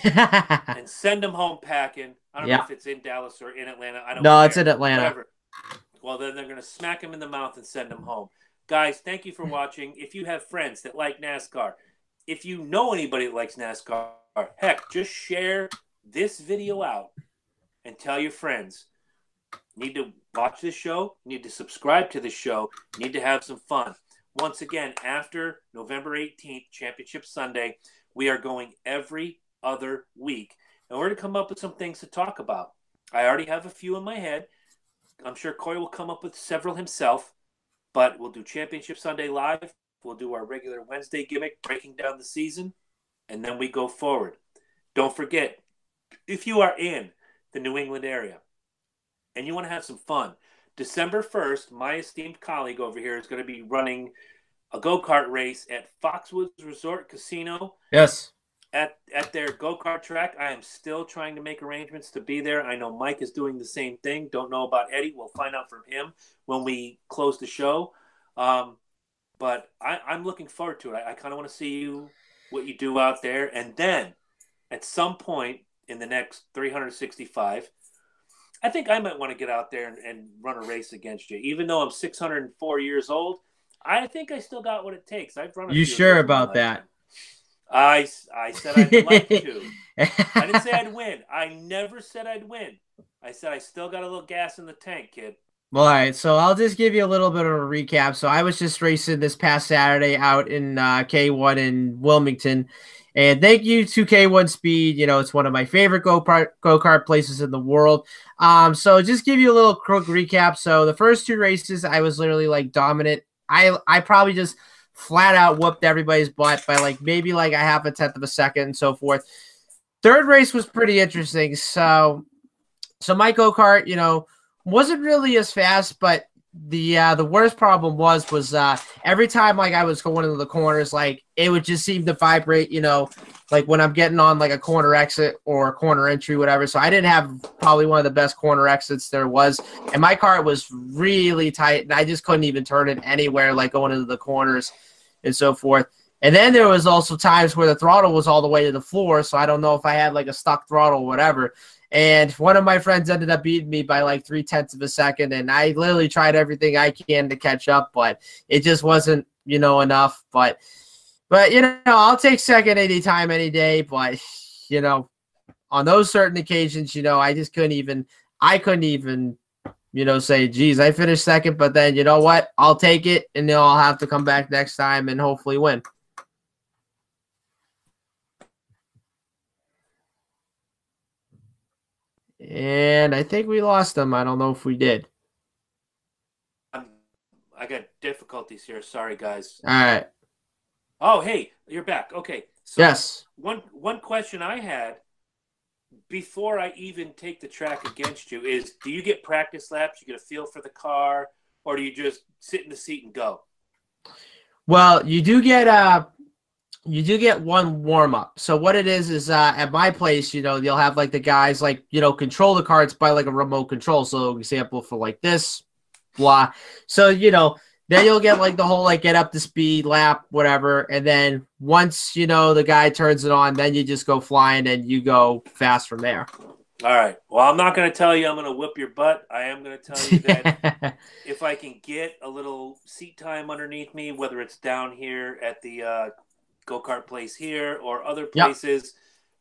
and send them home packing. I don't know if it's in Dallas or in Atlanta. I don't know. It's in Atlanta. Whatever. Well, then they're going to smack them in the mouth and send them home. Guys, thank you for watching. If you have friends that like NASCAR, if you know anybody that likes NASCAR, heck, just share this video out and tell your friends. You need to watch this show. You need to subscribe to the show. You need to have some fun. Once again, after November 18th, Championship Sunday, we are going every other week. And we're going to come up with some things to talk about. I already have a few in my head. I'm sure Corey will come up with several himself. But we'll do Championship Sunday live. We'll do our regular Wednesday gimmick, breaking down the season. And then we go forward. Don't forget, if you are in the New England area and you want to have some fun, December 1st, my esteemed colleague over here is going to be running a go-kart race at Foxwoods Resort Casino. Yes. At their go-kart track. I am still trying to make arrangements to be there. I know Mike is doing the same thing. Don't know about Eddie. We'll find out from him when we close the show. But I'm looking forward to it. I kind of want to see what you do out there. And then at some point in the next 365, I think I might want to get out there and run a race against you. Even though I'm 604 years old, I think I still got what it takes. I've run a You few sure about that? I said I'd like to. I didn't say I'd win. I never said I'd win. I said I still got a little gas in the tank, kid. Well, all right, so I'll just give you a little bit of a recap. So I was just racing this past Saturday out in K1 in Wilmington. And thank you to K1 Speed. You know, it's one of my favorite go-kart places in the world. So just give you a little quick recap. So the first 2 races, I was literally like dominant. I probably just flat out whooped everybody's butt by maybe a half a tenth of a second and so forth. Third race was pretty interesting. So my go-kart, you know, wasn't really as fast, but the worst problem was every time I was going into the corners, it would just seem to vibrate, you know, when I'm getting on a corner exit or a corner entry, whatever. So I didn't have probably one of the best corner exits there was, and my car was really tight, and I just couldn't even turn it anywhere, going into the corners and so forth. And then there was also times where the throttle was all the way to the floor, so I don't know if I had a stuck throttle or whatever. And one of my friends ended up beating me by 0.3 of a second, and I literally tried everything I can to catch up, but it just wasn't, you know, enough. But you know, I'll take second anytime, any day. But you know, on those certain occasions, you know, I couldn't even, you know, say, geez, I finished second. But then, you know what? I'll take it, and then I'll have to come back next time and hopefully win. And I think we lost him. I don't know if we did. I got difficulties here. Sorry, guys. All right. Oh, hey, you're back. Okay, so Yes. one question I had before I even take the track against you is: do you get practice laps? You get a feel for the car, or do you just sit in the seat and go? Well, you do get one warm up. So what it is at my place, you'll have like the guys like, control the carts by like a remote control. So example for like this, blah. So, then you'll get like the whole like get up to speed lap, whatever. And then once, the guy turns it on, then you just go flying and you go fast from there. All right. Well, I'm not going to tell you I'm going to whip your butt. I am going to tell you that if I can get a little seat time underneath me, whether it's down here at the go-kart place here or other Yep. places,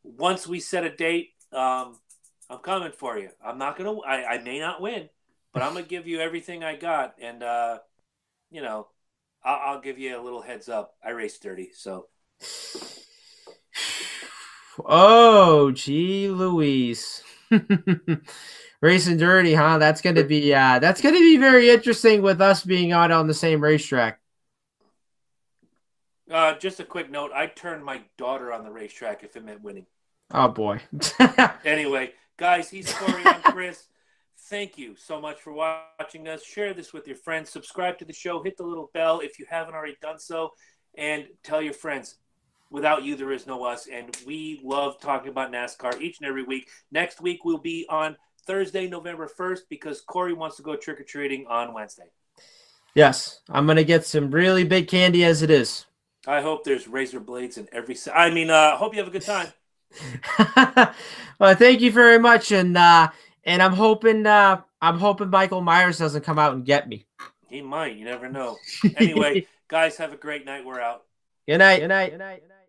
once we set a date, I'm coming for you. I'm not going to, I may not win, but I'm going to give you everything I got. And, you know, I'll give you a little heads up. I race dirty, so. Oh, gee, Louise. Racing dirty, huh? That's gonna be very interesting with us being on the same racetrack. Just a quick note. I turned my daughter on the racetrack if it meant winning. Oh boy. Anyway, guys, he's Corey. I'm Chris. Thank you so much for watching us. Share this with your friends. Subscribe to the show. Hit the little bell if you haven't already done so. And tell your friends. Without you, there is no us. And we love talking about NASCAR each and every week. Next week, we'll be on Thursday, November 1st, because Corey wants to go trick-or-treating on Wednesday. Yes, I'm gonna get some really big candy as it is. I hope there's razor blades in every. Hope you have a good time. Well, thank you very much, and I'm hoping Michael Myers doesn't come out and get me. He might. You never know. Anyway, guys, have a great night. We're out. Good night. Good night. Good night. Good night.